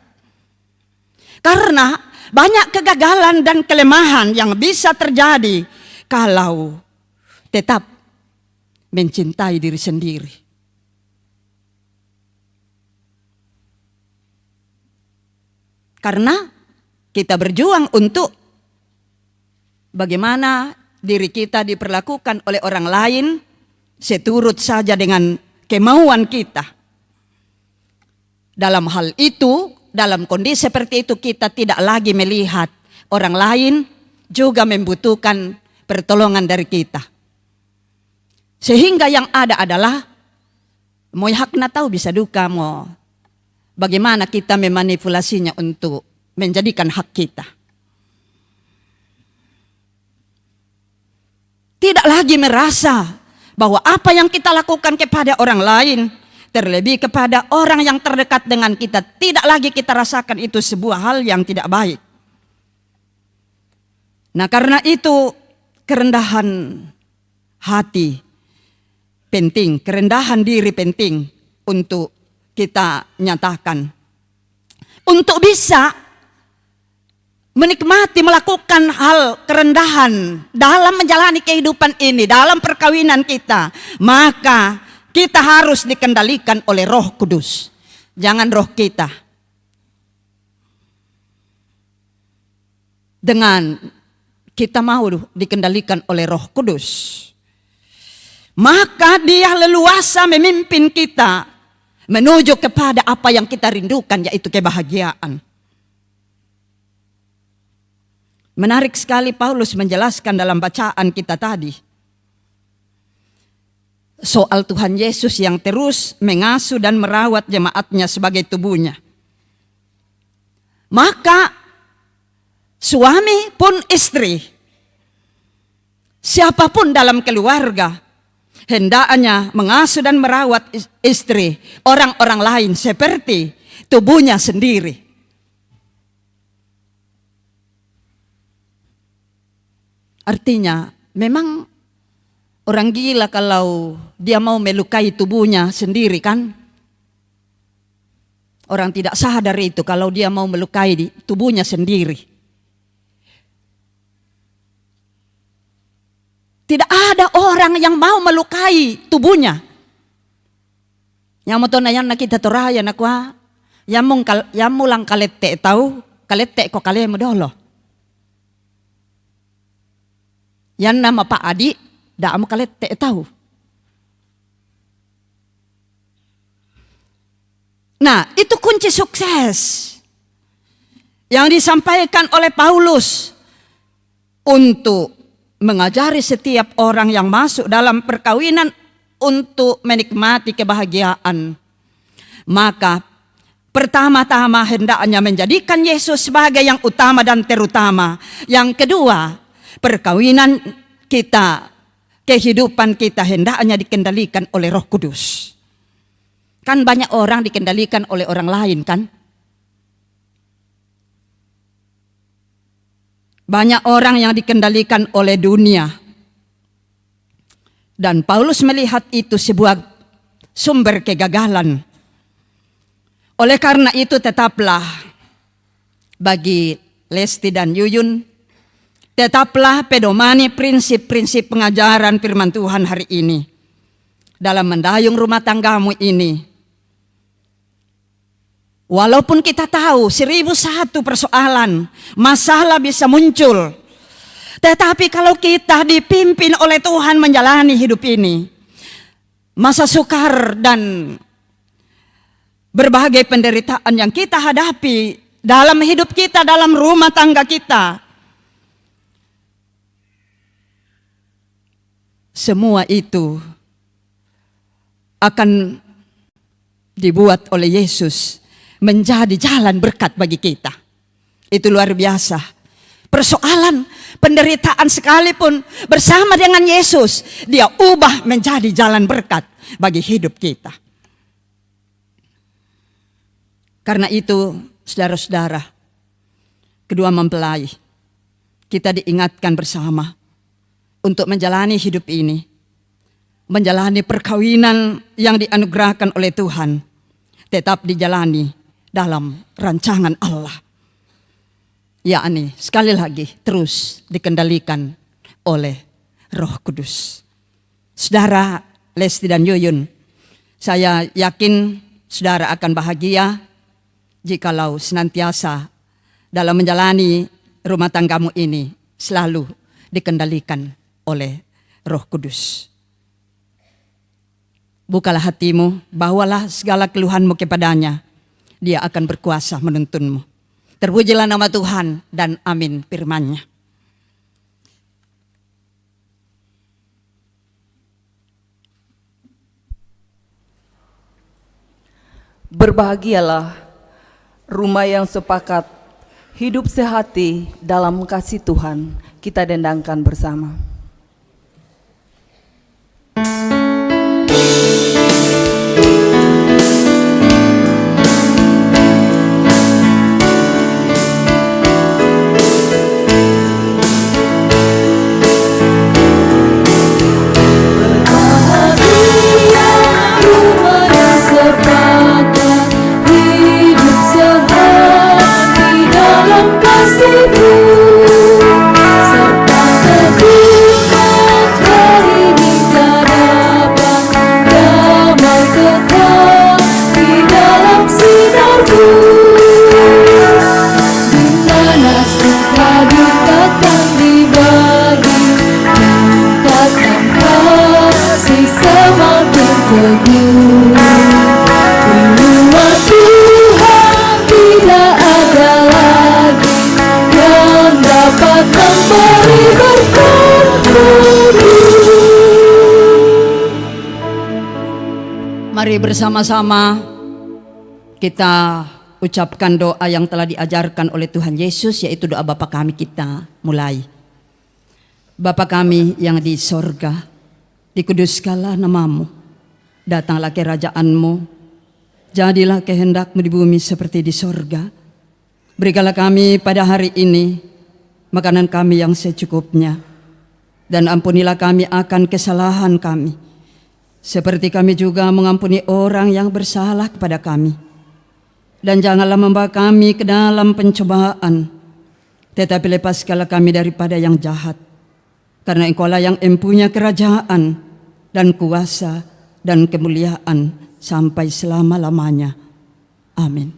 Karena banyak kegagalan dan kelemahan yang bisa terjadi kalau tetap mencintai diri sendiri. Karena kita berjuang untuk bagaimana diri kita diperlakukan oleh orang lain seturut saja dengan kemauan kita. Dalam hal itu, dalam kondisi seperti itu kita tidak lagi melihat orang lain juga membutuhkan pertolongan dari kita. Sehingga yang ada adalah mau hakna tahu bisa duka mau bagaimana kita memanipulasinya untuk menjadikan hak kita. Tidak lagi merasa bahwa apa yang kita lakukan kepada orang lain, terlebih kepada orang yang terdekat dengan kita, tidak lagi kita rasakan itu sebuah hal yang tidak baik. Nah, karena itu kerendahan hati penting, kerendahan diri penting untuk kita nyatakan. Untuk bisa menikmati, melakukan hal kerendahan dalam menjalani kehidupan ini, dalam perkawinan kita, maka kita harus dikendalikan oleh Roh Kudus. Jangan roh kita. Dengan kita mau dikendalikan oleh Roh Kudus, maka dia leluasa memimpin kita menuju kepada apa yang kita rindukan, yaitu kebahagiaan. Menarik sekali Paulus menjelaskan dalam bacaan kita tadi soal Tuhan Yesus yang terus mengasuh dan merawat jemaatnya sebagai tubuhnya. Maka suami pun istri, siapapun dalam keluarga, hendaknya mengasuh dan merawat istri, orang-orang lain seperti tubuhnya sendiri. Artinya memang orang gila kalau dia mau melukai tubuhnya sendiri kan. Orang tidak sadar itu kalau dia mau melukai tubuhnya sendiri. Tidak ada orang yang mau melukai tubuhnya. Yang mau tonayan na kita toraya na kwa, yang mulang kalete tahu, kalete ko kalemu dolo. Yan nama Pak Adi, dak mo kalete tahu. Nah, itu kunci sukses. yang disampaikan oleh Paulus untuk mengajari setiap orang yang masuk dalam perkawinan untuk menikmati kebahagiaan. Maka pertama-tama hendaknya menjadikan Yesus sebagai yang utama dan terutama. Yang kedua, perkawinan kita, kehidupan kita hendaknya dikendalikan oleh Roh Kudus. Kan banyak orang dikendalikan oleh orang lain kan? Banyak orang yang dikendalikan oleh dunia. Dan Paulus melihat itu sebuah sumber kegagalan. Oleh karena itu tetaplah bagi Lesti dan Yuyun, tetaplah pedomani prinsip-prinsip pengajaran firman Tuhan hari ini dalam mendayung rumah tanggamu ini. Walaupun kita tahu 1001 persoalan, masalah bisa muncul. Tetapi kalau kita dipimpin oleh Tuhan menjalani hidup ini, masa sukar dan berbagai penderitaan yang kita hadapi dalam hidup kita, dalam rumah tangga kita, semua itu akan dibuat oleh Yesus menjadi jalan berkat bagi kita. Itu luar biasa. Persoalan, penderitaan sekalipun bersama dengan Yesus, dia ubah menjadi jalan berkat bagi hidup kita. Karena itu, saudara-saudara, kedua mempelai, kita diingatkan bersama untuk menjalani hidup ini, menjalani perkawinan yang dianugerahkan oleh Tuhan, tetap dijalani dalam rancangan Allah. Yakni sekali lagi terus dikendalikan oleh Roh Kudus. Saudara Lesti dan Yuyun, saya yakin saudara akan bahagia jikalau senantiasa dalam menjalani rumah tanggamu ini selalu dikendalikan oleh Roh Kudus. Bukalah hatimu, bawalah segala keluhanmu kepadanya. Dia akan berkuasa menuntunmu. Terpujilah nama Tuhan dan amin firman-Nya. Berbahagialah rumah yang sepakat, hidup sehati dalam kasih Tuhan. Kita dendangkan bersama. Mari bersama-sama kita ucapkan doa yang telah diajarkan oleh Tuhan Yesus, yaitu doa Bapa kami. Kita mulai. Bapa kami yang di sorga, dikuduskanlah namamu, datanglah kerajaan-Mu, jadilah kehendak-Mu di bumi seperti di sorga. Berikanlah kami pada hari ini makanan kami yang secukupnya, dan ampunilah kami akan kesalahan kami, seperti kami juga mengampuni orang yang bersalah kepada kami. Dan janganlah membawa kami ke dalam pencobaan, tetapi lepaskanlah kami daripada yang jahat. Karena Engkaulah yang empunya kerajaan dan kuasa dan kemuliaan sampai selama-lamanya. Amin.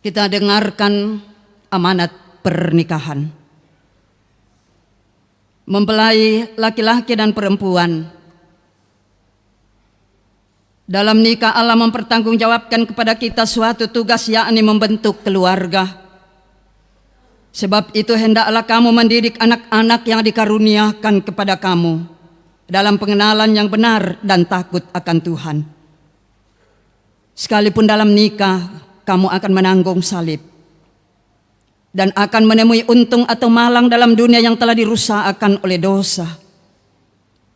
Kita dengarkan amanat pernikahan. Mempelai laki-laki dan perempuan Dalam nikah Allah mempertanggungjawabkan kepada kita suatu tugas, yakni membentuk keluarga. Sebab itu hendaklah kamu mendidik anak-anak yang dikaruniakan kepada kamu dalam pengenalan yang benar dan takut akan Tuhan. Sekalipun dalam nikah kamu akan menanggung salib dan akan menemui untung atau malang dalam dunia yang telah dirusakkan oleh dosa.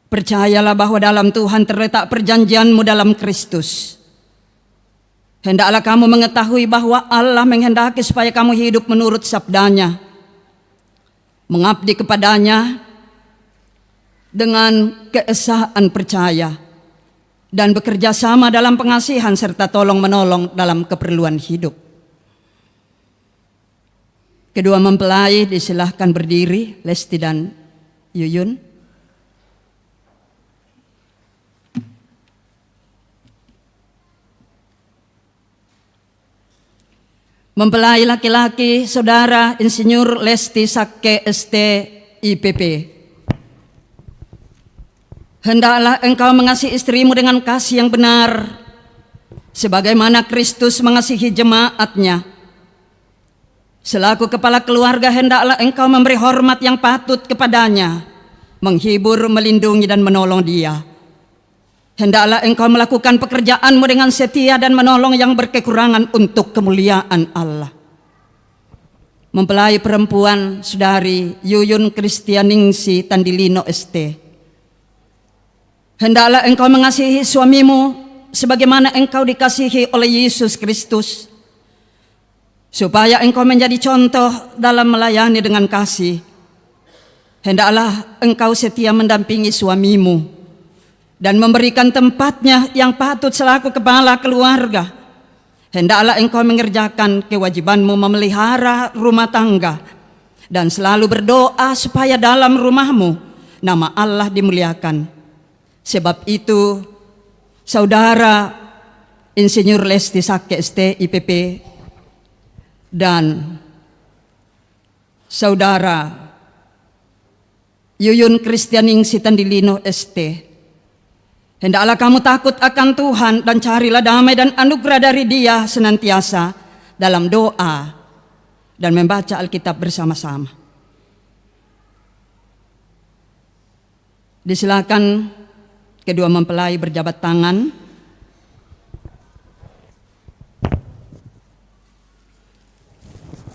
Percayalah bahwa dalam Tuhan terletak perjanjianmu dalam Kristus. Hendaklah kamu mengetahui bahwa Allah menghendaki supaya kamu hidup menurut sabdanya, mengabdi kepadanya dengan keesaan percaya, dan bekerja sama dalam pengasihan serta tolong menolong dalam keperluan hidup. Kedua mempelai disilahkan berdiri, Lesti dan Yuyun. Mempelai laki-laki Saudara Insinyur Lesti Sakke ST IPP. Hendaklah engkau mengasihi istrimu dengan kasih yang benar, sebagaimana Kristus mengasihi jemaatnya. Selaku kepala keluarga hendaklah engkau memberi hormat yang patut kepadanya, menghibur, melindungi dan menolong dia. Hendaklah engkau melakukan pekerjaanmu dengan setia dan menolong yang berkekurangan untuk kemuliaan Allah. Mempelai perempuan Saudari Yuyun Kristianingsi Tandilino ST. Hendaklah engkau mengasihi suamimu sebagaimana engkau dikasihi oleh Yesus Kristus, supaya engkau menjadi contoh dalam melayani dengan kasih. Hendaklah engkau setia mendampingi suamimu dan memberikan tempatnya yang patut selaku kepala keluarga. Hendaklah engkau mengerjakan kewajibanmu memelihara rumah tangga dan selalu berdoa supaya dalam rumahmu nama Allah dimuliakan. Sebab itu, Saudara Insinyur Lesti Sakke ST IPP dan Saudara Yuyun Kristianingsi Tandilino ST, hendaklah kamu takut akan Tuhan dan carilah damai dan anugerah dari Dia senantiasa dalam doa dan membaca Alkitab bersama-sama. Disilakan kedua mempelai berjabat tangan.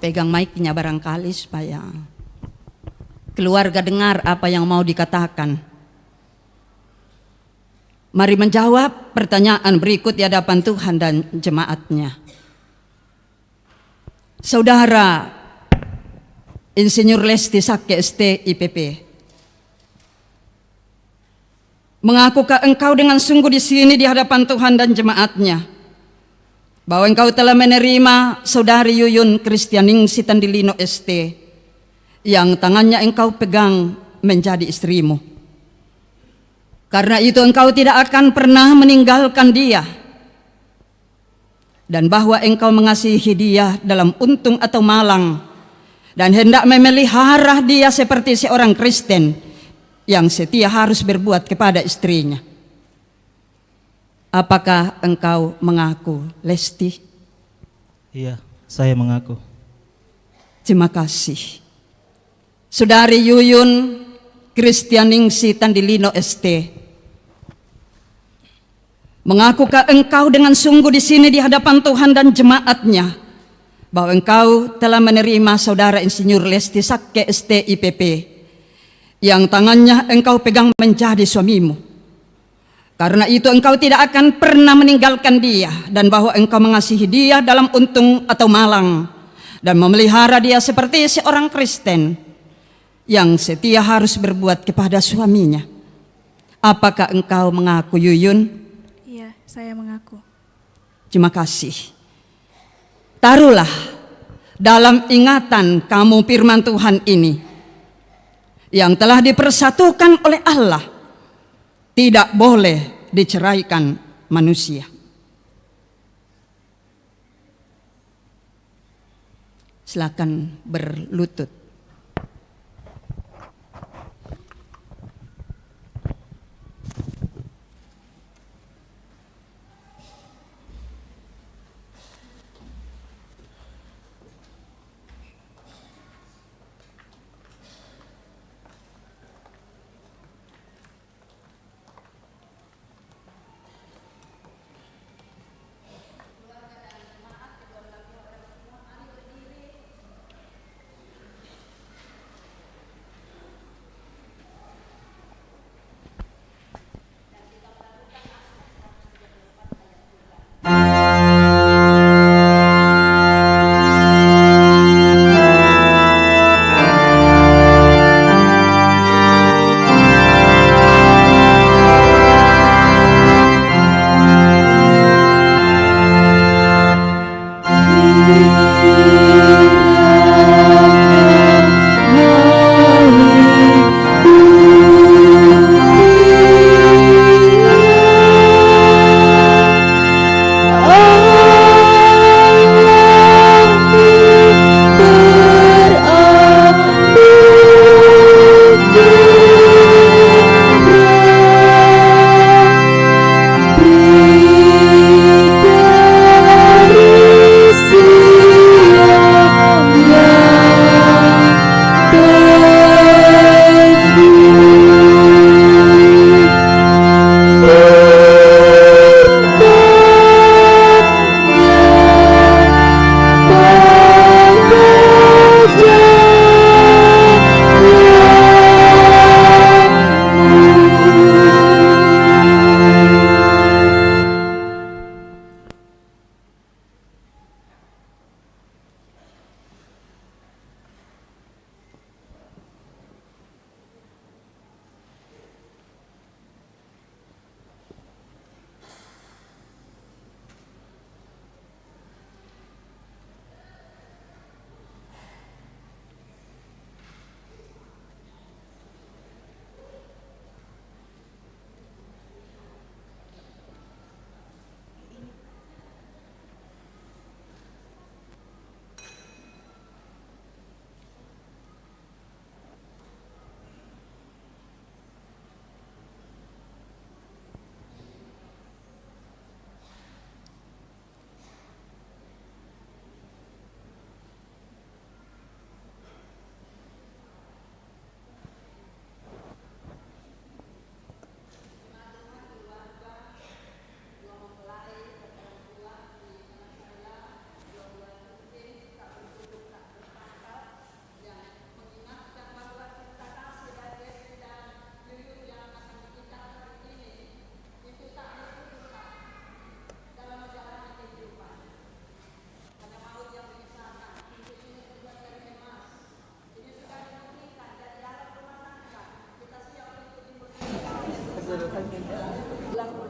Pegang mic-nya barangkali supaya keluarga dengar apa yang mau dikatakan. Mari menjawab pertanyaan berikut di hadapan Tuhan dan jemaatnya. Saudara Insinyur Lesti Sakke ST IPP, mengakukah engkau dengan sungguh di sini di hadapan Tuhan dan jemaatnya bahwa engkau telah menerima Saudari Yuyun Kristianingsi Tandilino ST yang tangannya engkau pegang menjadi istrimu? Karena itu engkau tidak akan pernah meninggalkan dia, dan bahwa engkau mengasihi dia dalam untung atau malang, dan hendak memelihara dia seperti seorang Kristen yang setia harus berbuat kepada istrinya. Apakah engkau mengaku, Lesti? Iya, saya mengaku. Terima kasih. Saudari Yuyun Kristianingsi Tandilino ST, mengakukah engkau dengan sungguh di sini di hadapan Tuhan dan jemaatnya bahwa engkau telah menerima Saudara Insinyur Lesti Sakke ST IPP yang tangannya engkau pegang menjadi suamimu? Karena itu engkau tidak akan pernah meninggalkan dia, dan bahwa engkau mengasihi dia dalam untung atau malang dan memelihara dia seperti seorang Kristen yang setia harus berbuat kepada suaminya. Apakah engkau mengaku, Yuyun? Iya, saya mengaku. Terima kasih. Taruhlah dalam ingatan kamu firman Tuhan ini yang telah dipersatukan oleh Allah tidak boleh diceraikan manusia. Silakan berlutut.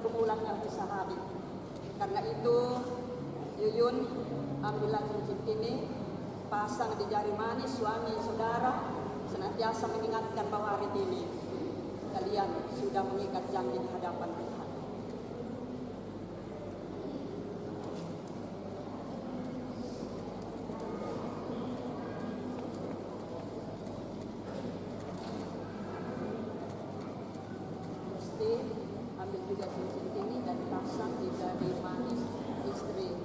pergumulan yang bisa hadir. Karena itu, Yuyun, ambillah cincin ini, pasang di jari manis suami saudara, senantiasa mengingatkan bahwa hari ini kalian sudah mengikat janji di hadapan Tuhan. Mesti ambil juga cincin ini dan pasang di jari manis istri.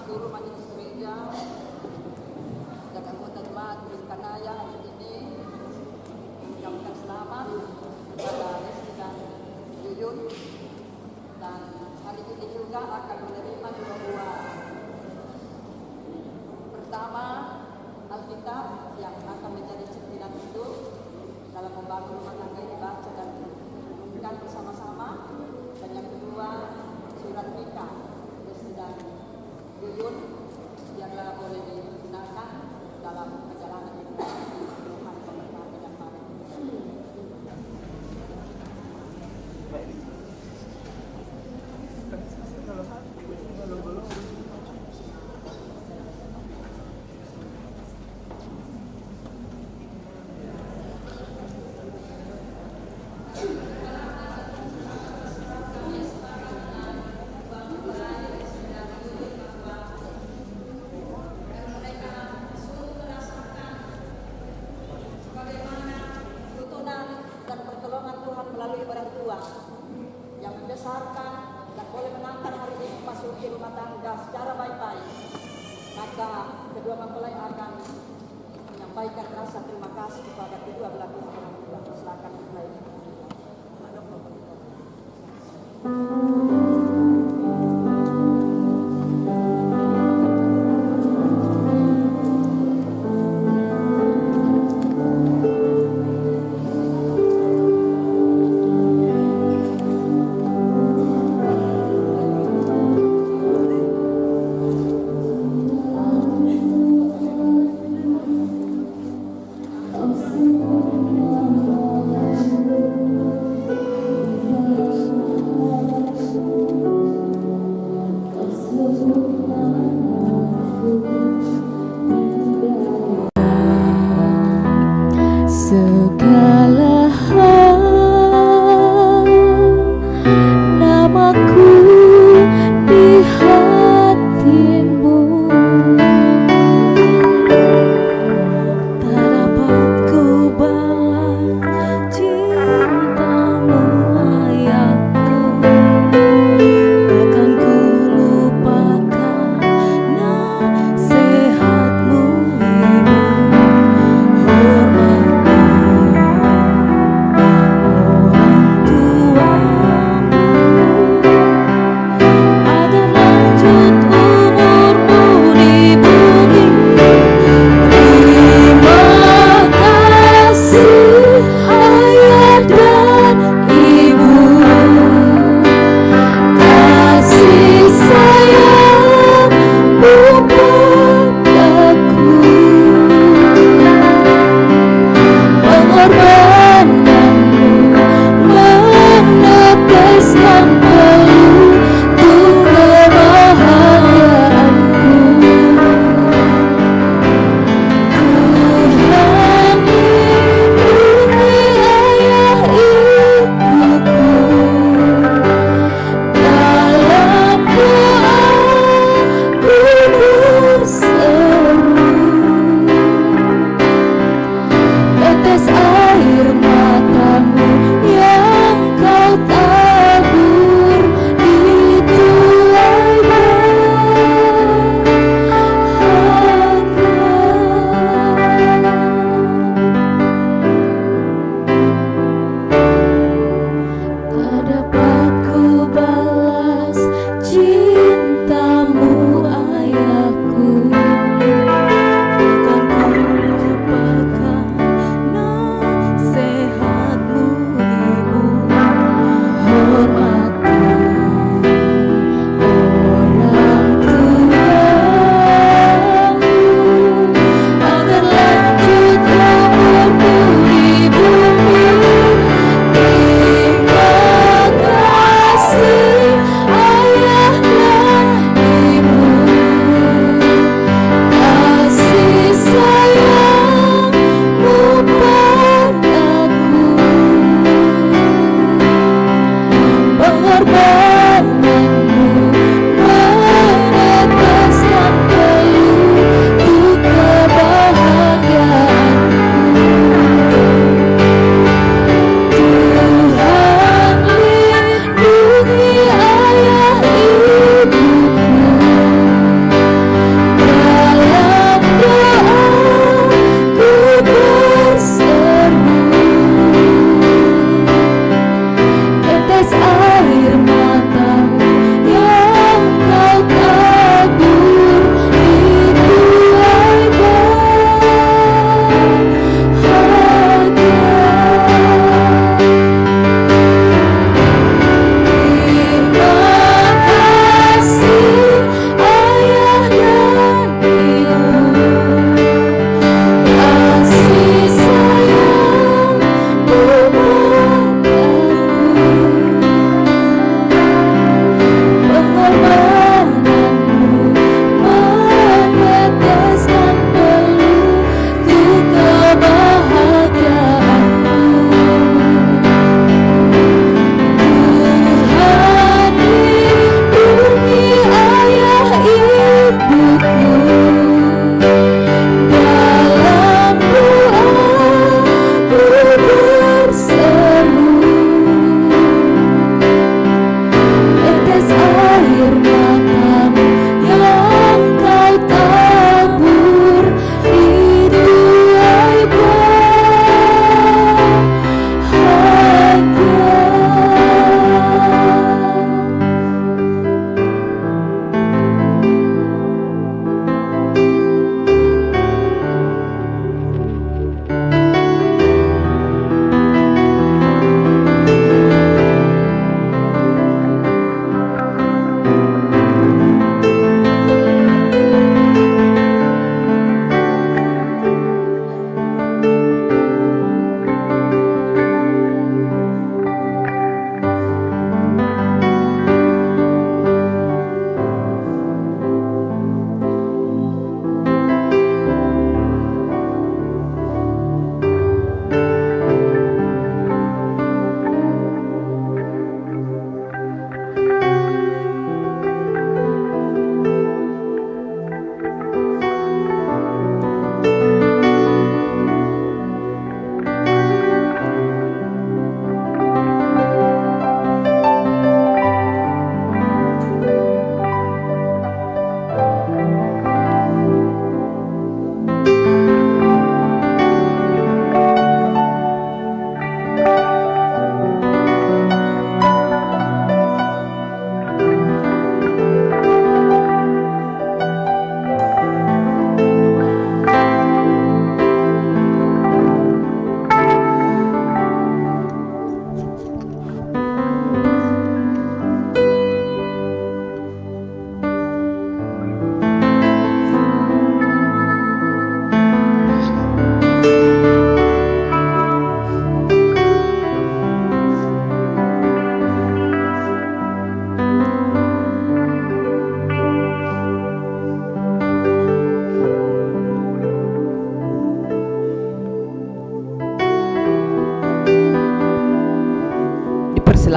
Seluruh majelis gereja dan anggota jemaat Bringkanaya hari ini mengucapkan selamat kepada Resti dan Yuyun, dan hari ini juga akan menerima dua buah. Pertama, Alkitab yang akan menjadi cerminan hidup dalam membangun rumah tangga ini, baca dan renungkan bersama-sama, dan yang kedua surat nikah Resti dan Yuyun yang boleh digunakan dalam perjalanan hidup Tuhan pemberkati dan mari. Yang membesarkan dan boleh mengantar hari ini memasuki rumah tangga secara baik-baik, maka kedua mempelai akan menyampaikan rasa terima kasih kepada kedua belah pihak orang tua. Silakan mempelai. Segala hal namaku di hatimu, tak dapat ku balas cintamu ayahku, takkan ku lupakan nasihatmu ibu. Hormati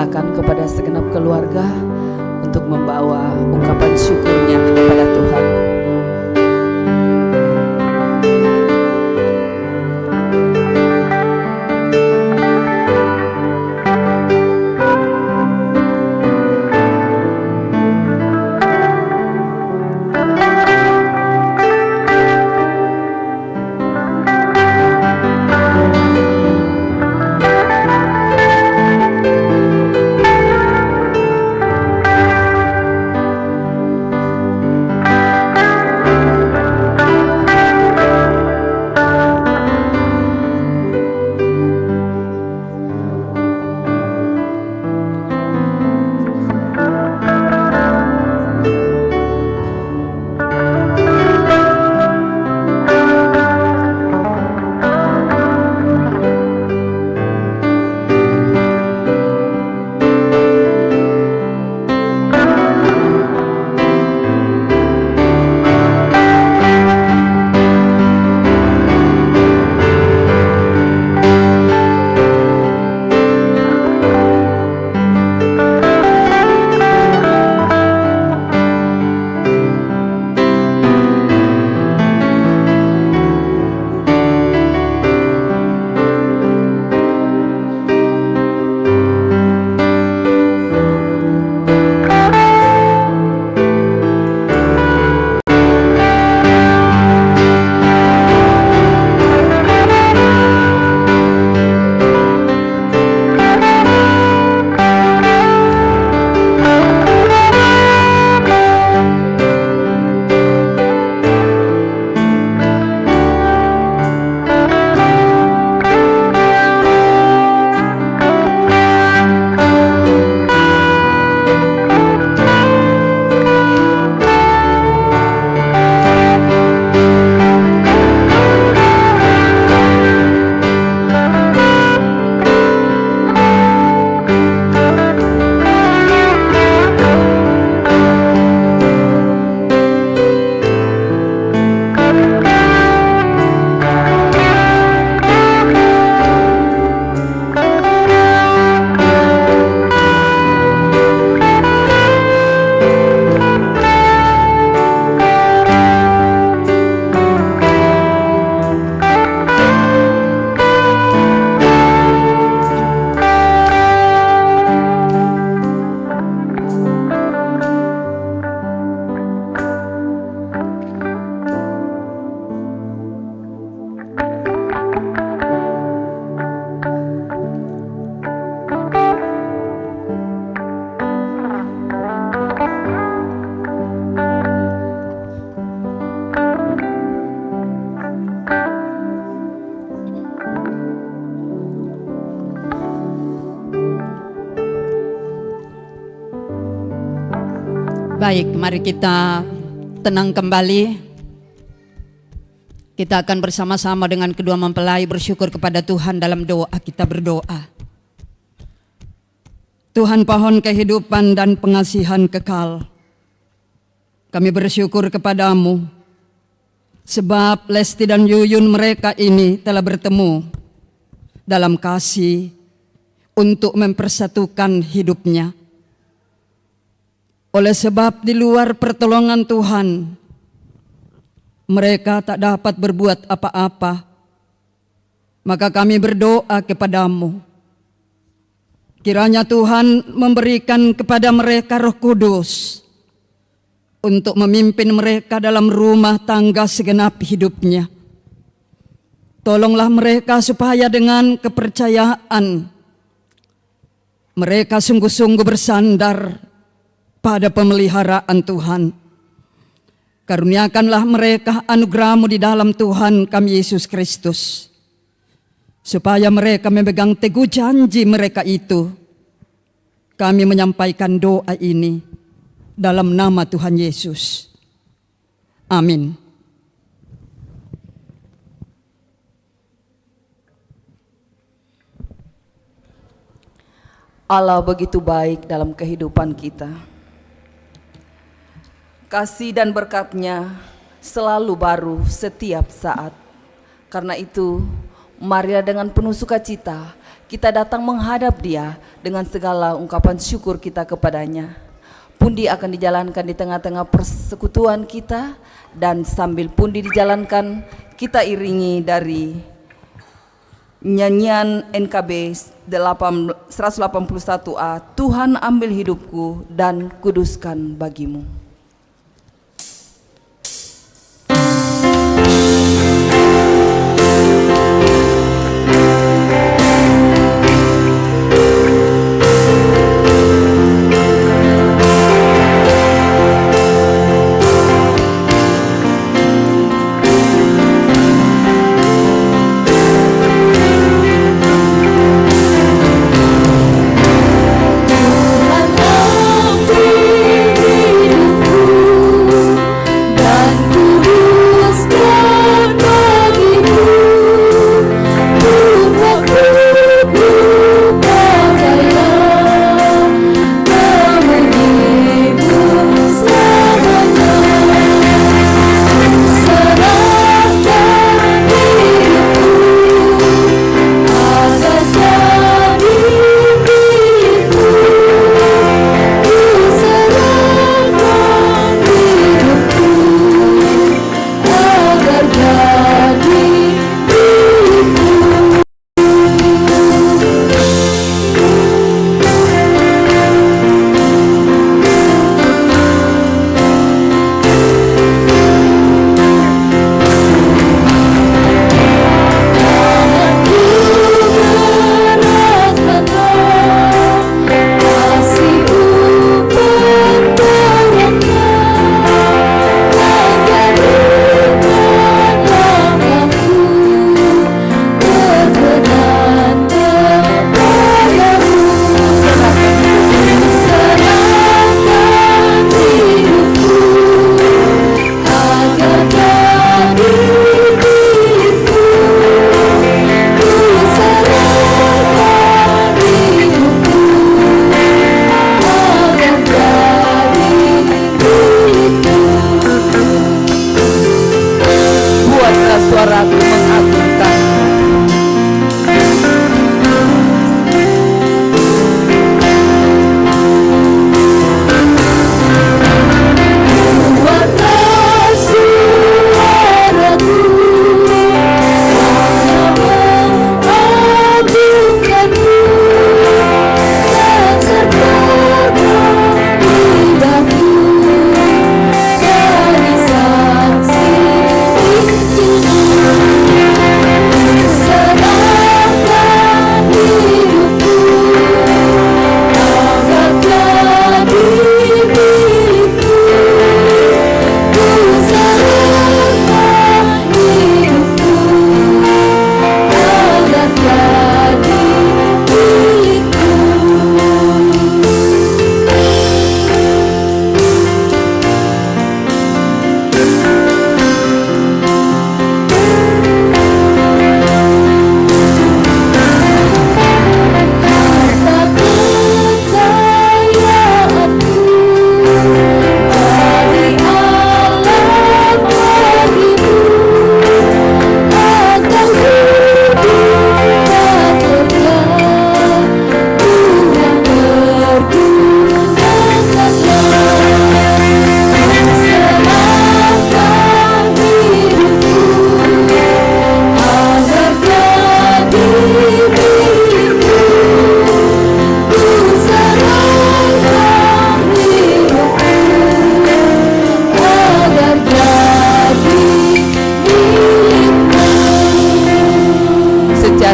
Silakan kepada segenap keluarga untuk membawa ungkapan syukurnya kepada Tuhan. Baik, mari kita tenang kembali. Kita akan bersama-sama dengan kedua mempelai bersyukur kepada Tuhan dalam doa. Kita berdoa. Tuhan pohon kehidupan dan pengasihan kekal, kami bersyukur kepadamu sebab Lesti dan Yuyun mereka ini telah bertemu dalam kasih untuk mempersatukan hidupnya. Oleh sebab di luar pertolongan Tuhan, mereka tak dapat berbuat apa-apa. Maka kami berdoa kepadamu, kiranya Tuhan memberikan kepada mereka Roh Kudus untuk memimpin mereka dalam rumah tangga segenap hidupnya. Tolonglah mereka supaya dengan kepercayaan mereka sungguh-sungguh bersandar pada pemeliharaan Tuhan. Karuniakanlah mereka anugerah-Mu di dalam Tuhan kami Yesus Kristus, supaya mereka memegang teguh janji mereka itu. Kami menyampaikan doa ini dalam nama Tuhan Yesus. Amin. Allah begitu baik dalam kehidupan kita. Kasih dan berkat-Nya selalu baru setiap saat. Karena itu, marilah dengan penuh sukacita kita datang menghadap Dia dengan segala ungkapan syukur kita kepadanya. Pundi akan dijalankan di tengah-tengah persekutuan kita, dan sambil pundi dijalankan, kita iringi dari nyanyian NKB 181A, Tuhan ambil hidupku dan kuduskan bagimu.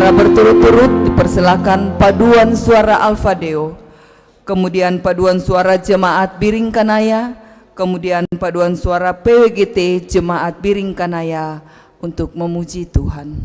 Berturut-turut dipersilakan paduan suara Alfa Deo, kemudian paduan suara Jemaat Biring Kanaya, kemudian paduan suara PWGT Jemaat Biring Kanaya untuk memuji Tuhan.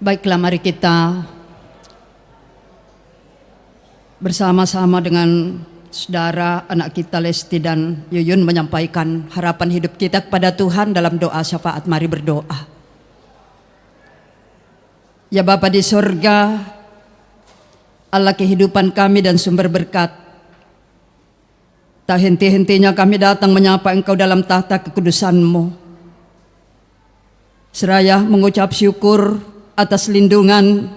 Baiklah, mari kita bersama-sama dengan saudara anak kita Lesti dan Yuyun menyampaikan harapan hidup kita kepada Tuhan dalam doa syafaat. Mari berdoa. Ya Bapa di sorga, Allah kehidupan kami dan sumber berkat, tak henti-hentinya kami datang menyapa Engkau dalam tahta kekudusan-Mu. Seraya mengucap syukur atas lindungan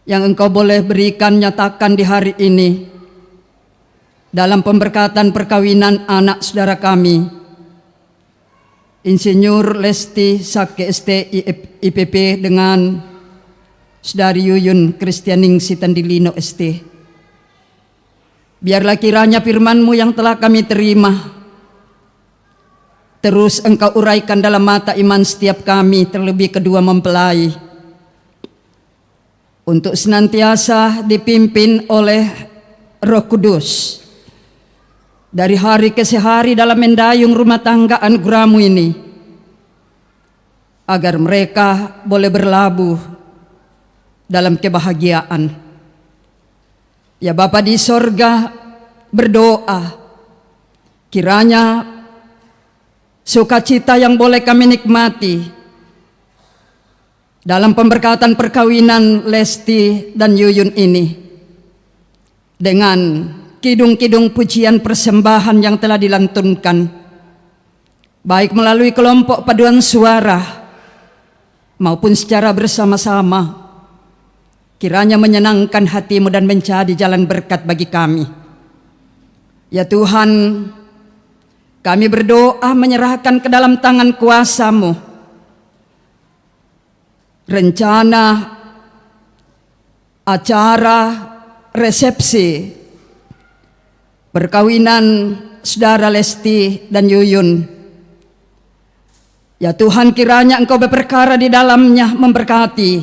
yang Engkau boleh berikan nyatakan di hari ini dalam pemberkatan perkawinan anak saudara kami, Insinyur Lesti Sake ST IPP dengan Saudari Yuyun Kristianing Sitandilino ST. Biarlah kiranya firman-Mu yang telah kami terima terus Engkau uraikan dalam mata iman setiap kami, terlebih kedua mempelai, untuk senantiasa dipimpin oleh Roh Kudus dari hari ke hari dalam mendayung rumah tangga anugerah-Mu ini, agar mereka boleh berlabuh dalam kebahagiaan. Ya Bapa di sorga, berdoa kiranya sukacita yang boleh kami nikmati dalam pemberkatan perkawinan Lesti dan Yuyun ini, dengan kidung-kidung pujian persembahan yang telah dilantunkan, baik melalui kelompok paduan suara maupun secara bersama-sama, kiranya menyenangkan hati-Mu dan menjadi jalan berkat bagi kami. Ya Tuhan, kami berdoa menyerahkan ke dalam tangan kuasa-Mu rencana acara resepsi perkawinan saudara Lesti dan Yuyun. Ya Tuhan, kiranya Engkau berperkara di dalamnya, memberkati,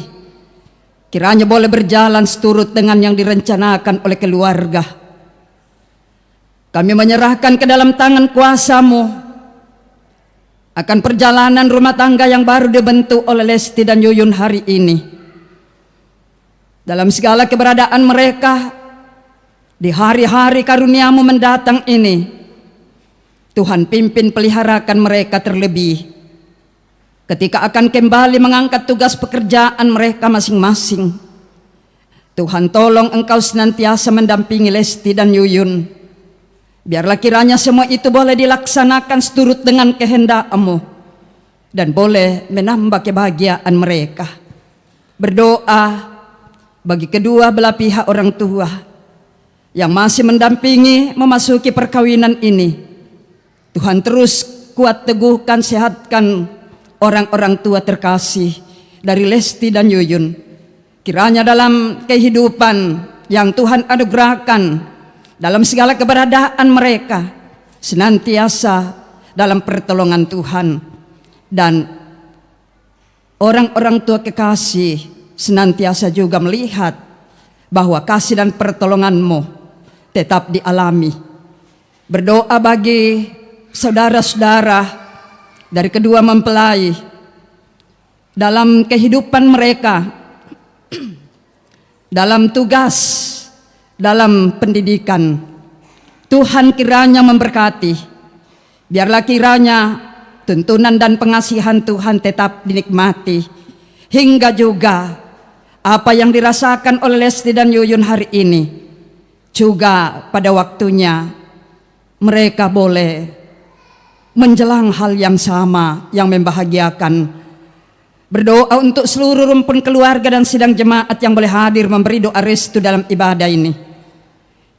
kiranya boleh berjalan seturut dengan yang direncanakan oleh keluarga. Kami menyerahkan ke dalam tangan kuasa-Mu akan perjalanan rumah tangga yang baru dibentuk oleh Lesti dan Yuyun hari ini. Dalam segala keberadaan mereka di hari-hari karunia-Mu mendatang ini, Tuhan pimpin peliharakan mereka, terlebih ketika akan kembali mengangkat tugas pekerjaan mereka masing-masing. Tuhan, tolong Engkau senantiasa mendampingi Lesti dan Yuyun. Biarlah kiranya semua itu boleh dilaksanakan seturut dengan kehendak-Mu dan boleh menambah kebahagiaan mereka. Berdoa bagi kedua belah pihak orang tua yang masih mendampingi memasuki perkawinan ini. Tuhan, terus kuat teguhkan, sehatkan orang-orang tua terkasih dari Lesti dan Yuyun. Kiranya dalam kehidupan yang Tuhan anugerahkan, dalam segala keberadaan mereka, senantiasa dalam pertolongan Tuhan. Dan orang-orang tua kekasih senantiasa juga melihat bahwa kasih dan pertolongan-Mu tetap dialami. Berdoa bagi saudara-saudara dari kedua mempelai dalam kehidupan mereka, dalam tugas, dalam pendidikan. Tuhan kiranya memberkati. Biarlah kiranya tuntunan dan pengasihan Tuhan tetap dinikmati, hingga juga apa yang dirasakan oleh Lesti dan Yuyun hari ini juga pada waktunya mereka boleh menjelang hal yang sama yang membahagiakan. Berdoa untuk seluruh rumpun keluarga dan sidang jemaat yang boleh hadir memberi doa restu dalam ibadah ini.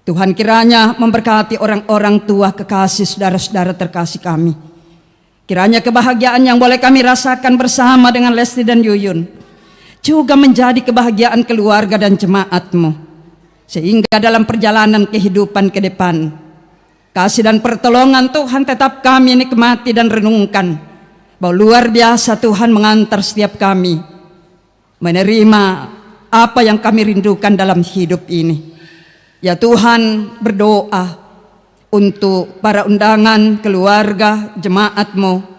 Tuhan kiranya memberkati orang-orang tua kekasih saudara-saudara terkasih kami. Kiranya kebahagiaan yang boleh kami rasakan bersama dengan Lesti dan Yuyun juga menjadi kebahagiaan keluarga dan jemaat-Mu, sehingga dalam perjalanan kehidupan ke depan, kasih dan pertolongan Tuhan tetap kami nikmati dan renungkan, bahwa luar biasa Tuhan mengantar setiap kami menerima apa yang kami rindukan dalam hidup ini. Ya Tuhan, berdoa untuk para undangan keluarga jemaat-Mu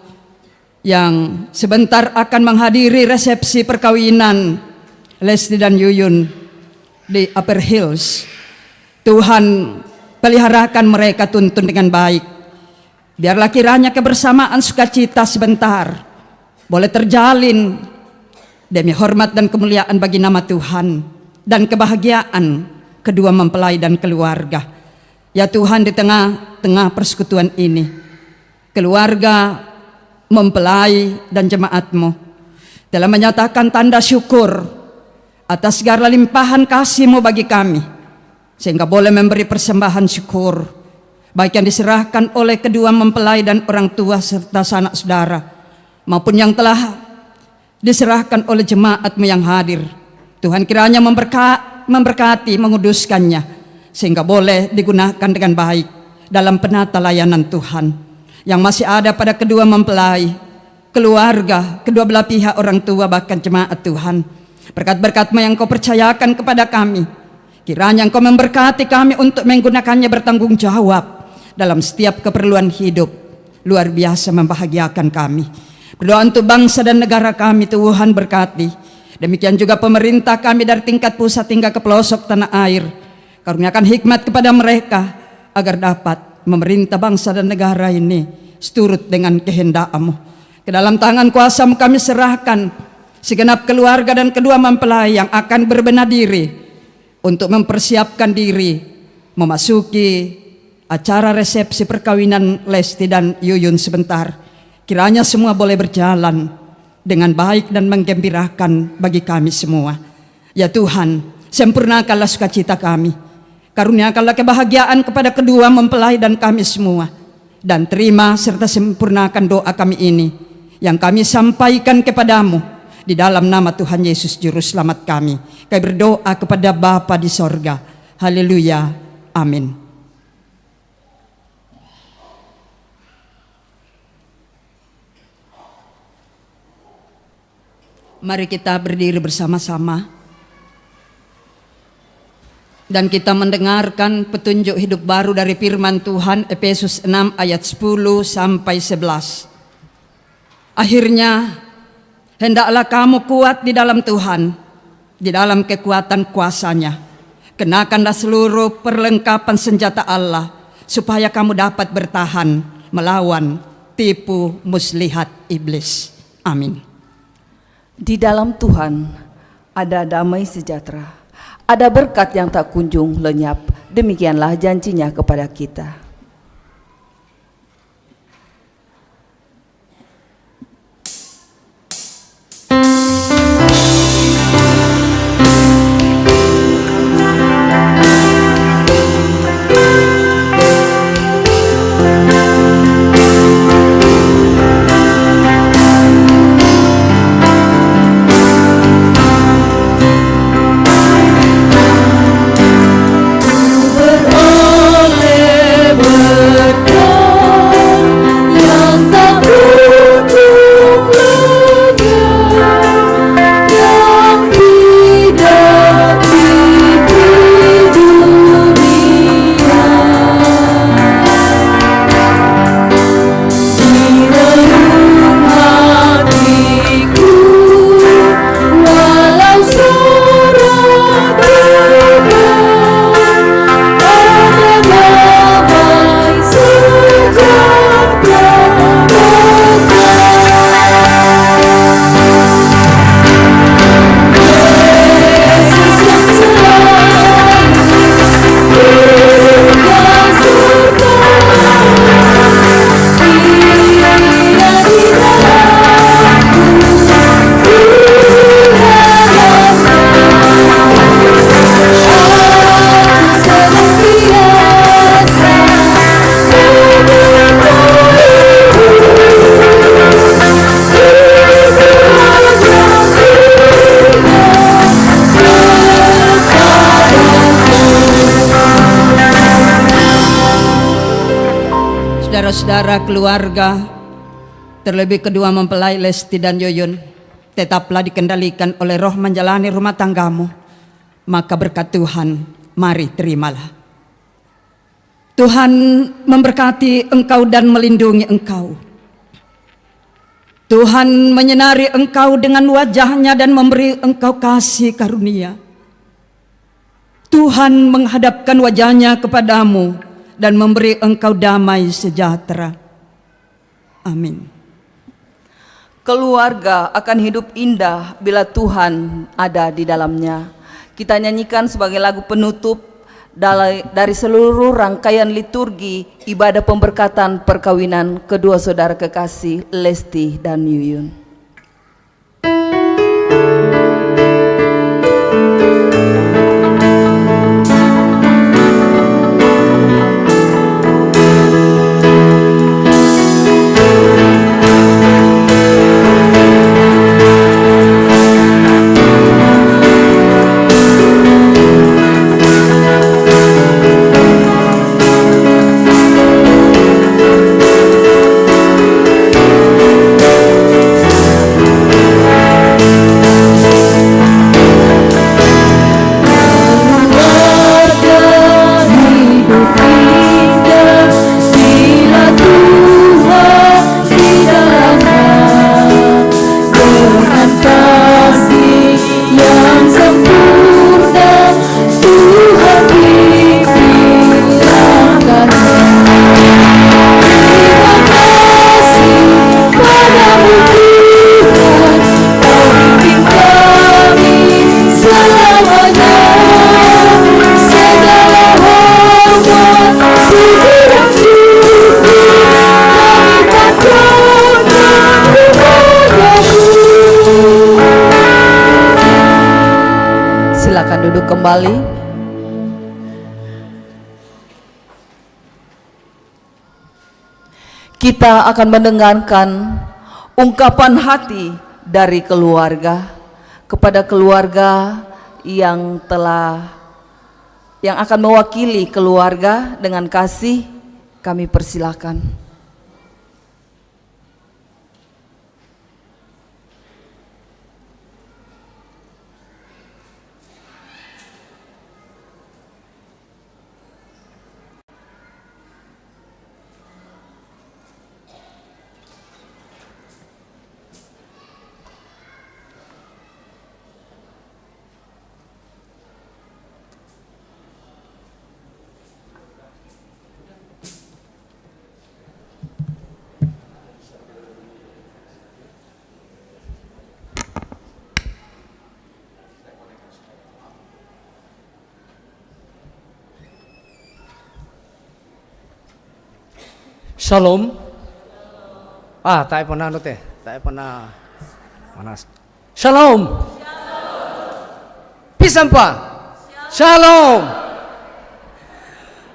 yang sebentar akan menghadiri resepsi perkawinan Lesti dan Yuyun di Upper Hills. Tuhan, peliharakan mereka, tuntun dengan baik. Biarlah kiranya kebersamaan sukacita sebentar boleh terjalin demi hormat dan kemuliaan bagi nama Tuhan dan kebahagiaan kedua mempelai dan keluarga. Ya Tuhan, di tengah-tengah persekutuan ini, keluarga, mempelai dan jemaat-Mu telah menyatakan tanda syukur atas segala limpahan kasih-Mu bagi kami, sehingga boleh memberi persembahan syukur baik yang diserahkan oleh kedua mempelai dan orang tua serta sanak saudara, maupun yang telah diserahkan oleh jemaat-Mu yang hadir. Tuhan kiranya memberkati, menguduskannya, sehingga boleh digunakan dengan baik dalam penata layanan Tuhan yang masih ada pada kedua mempelai, keluarga, kedua belah pihak orang tua, bahkan jemaat Tuhan. Berkat-berkat-Mu yang Kau percayakan kepada kami, kiranya Engkau memberkati kami untuk menggunakannya bertanggung jawab dalam setiap keperluan hidup. Luar biasa membahagiakan kami. Berdoa untuk bangsa dan negara kami, Tuhan berkati. Demikian juga pemerintah kami dari tingkat pusat hingga ke pelosok tanah air. Karuniakan hikmat kepada mereka agar dapat memerintah bangsa dan negara ini seturut dengan kehendak-Mu. Ke dalam tangan kuasa-Mu kami serahkan segenap keluarga dan kedua mempelai yang akan berbenah diri untuk mempersiapkan diri memasuki acara resepsi perkawinan Lesti dan Yuyun sebentar. Kiranya semua boleh berjalan dengan baik dan menggembirakan bagi kami semua. Ya Tuhan, sempurnakanlah sukacita kami. Karuniakanlah kebahagiaan kepada kedua mempelai dan kami semua. Dan terima serta sempurnakan doa kami ini yang kami sampaikan kepadamu di dalam nama Tuhan Yesus Juru Selamat kami. Kami berdoa kepada Bapa di sorga. Haleluya. Amin. Mari kita berdiri bersama-sama dan kita mendengarkan petunjuk hidup baru dari firman Tuhan, Efesus 6 ayat 10 sampai 11. Akhirnya, hendaklah kamu kuat di dalam Tuhan, di dalam kekuatan kuasa-Nya. Kenakanlah seluruh perlengkapan senjata Allah, supaya kamu dapat bertahan melawan tipu muslihat iblis. Amin. Di dalam Tuhan ada damai sejahtera, ada berkat yang tak kunjung lenyap. Demikianlah janjinya kepada kita. Beroleh saudara-saudara keluarga, terlebih kedua mempelai Lesti dan Yuyun, tetaplah dikendalikan oleh roh menjalani rumah tanggamu. Maka berkat Tuhan, mari terimalah. Tuhan memberkati engkau dan melindungi engkau. Tuhan menyinari engkau dengan wajahnya dan memberi engkau kasih karunia. Tuhan menghadapkan wajahnya kepadamu dan memberi engkau damai sejahtera. Amin. Keluarga akan hidup indah bila Tuhan ada di dalamnya. Kita nyanyikan sebagai lagu penutup dari seluruh rangkaian liturgi ibadah pemberkatan perkawinan kedua saudara kekasih Lesti dan Yuyun. Silakan duduk kembali. Kita akan mendengarkan ungkapan hati dari keluarga kepada keluarga yang akan mewakili keluarga. Dengan kasih kami persilakan. Shalom. Tak pernah nute, tak pernah manas. Shalom. Pisampa. Shalom.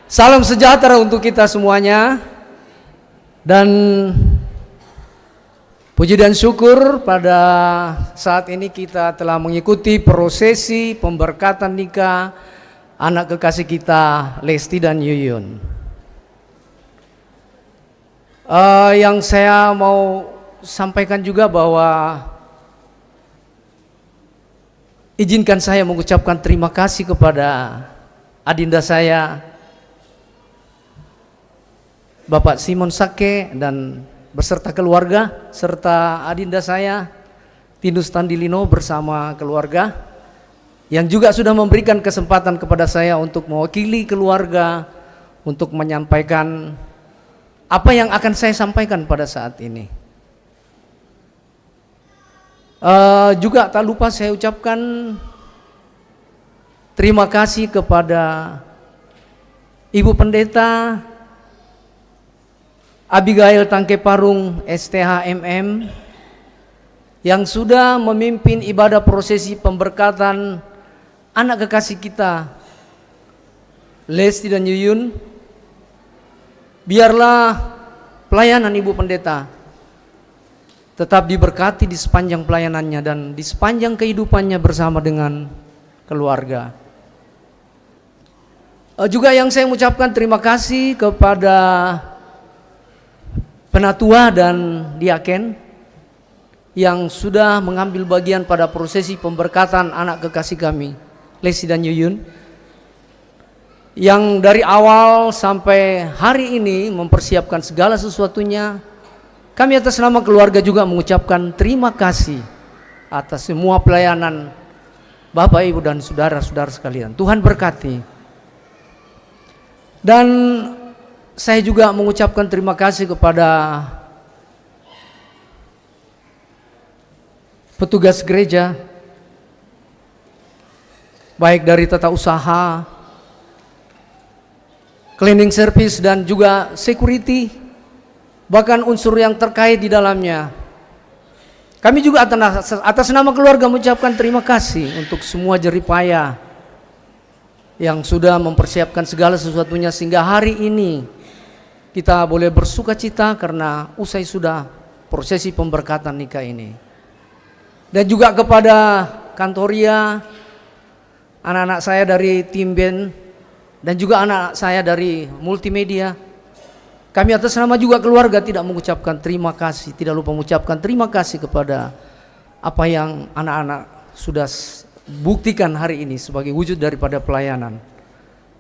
Salam sejahtera untuk kita semuanya. Dan puji dan syukur pada saat ini kita telah mengikuti prosesi pemberkatan nikah anak kekasih kita Lesti dan Yuyun. Yang saya mau sampaikan juga bahwa izinkan saya mengucapkan terima kasih kepada adinda saya Bapak Simon Sake dan beserta keluarga, serta adinda saya Tinus Tandilino bersama keluarga yang juga sudah memberikan kesempatan kepada saya untuk mewakili keluarga untuk menyampaikan apa yang akan saya sampaikan pada saat ini. Juga tak lupa saya ucapkan terima kasih kepada Ibu Pendeta Abigail Tangke Parung STHMM yang sudah memimpin ibadah prosesi pemberkatan anak kekasih kita Lesti dan Yuyun. Biarlah pelayanan Ibu Pendeta tetap diberkati di sepanjang pelayanannya dan di sepanjang kehidupannya bersama dengan keluarga. Juga yang saya mengucapkan terima kasih kepada penatua dan diaken yang sudah mengambil bagian pada prosesi pemberkatan anak kekasih kami, Lesti dan Yuyun, yang dari awal sampai hari ini mempersiapkan segala sesuatunya. Kami atas nama keluarga juga mengucapkan terima kasih atas semua pelayanan Bapak, Ibu, dan saudara-saudara sekalian. Tuhan berkati. Dan saya juga mengucapkan terima kasih kepada petugas gereja, baik dari tata usaha, cleaning service, dan juga security, bahkan unsur yang terkait di dalamnya. Kami juga atas nama keluarga mengucapkan terima kasih untuk semua jeripaya yang sudah mempersiapkan segala sesuatunya sehingga hari ini kita boleh bersuka cita karena usai sudah prosesi pemberkatan nikah ini. Dan juga kepada Kantoria, anak-anak saya dari tim band, dan juga anak saya dari multimedia. Kami atas nama juga keluarga tidak mengucapkan terima kasih, tidak lupa mengucapkan terima kasih kepada apa yang anak-anak sudah buktikan hari ini sebagai wujud daripada pelayanan.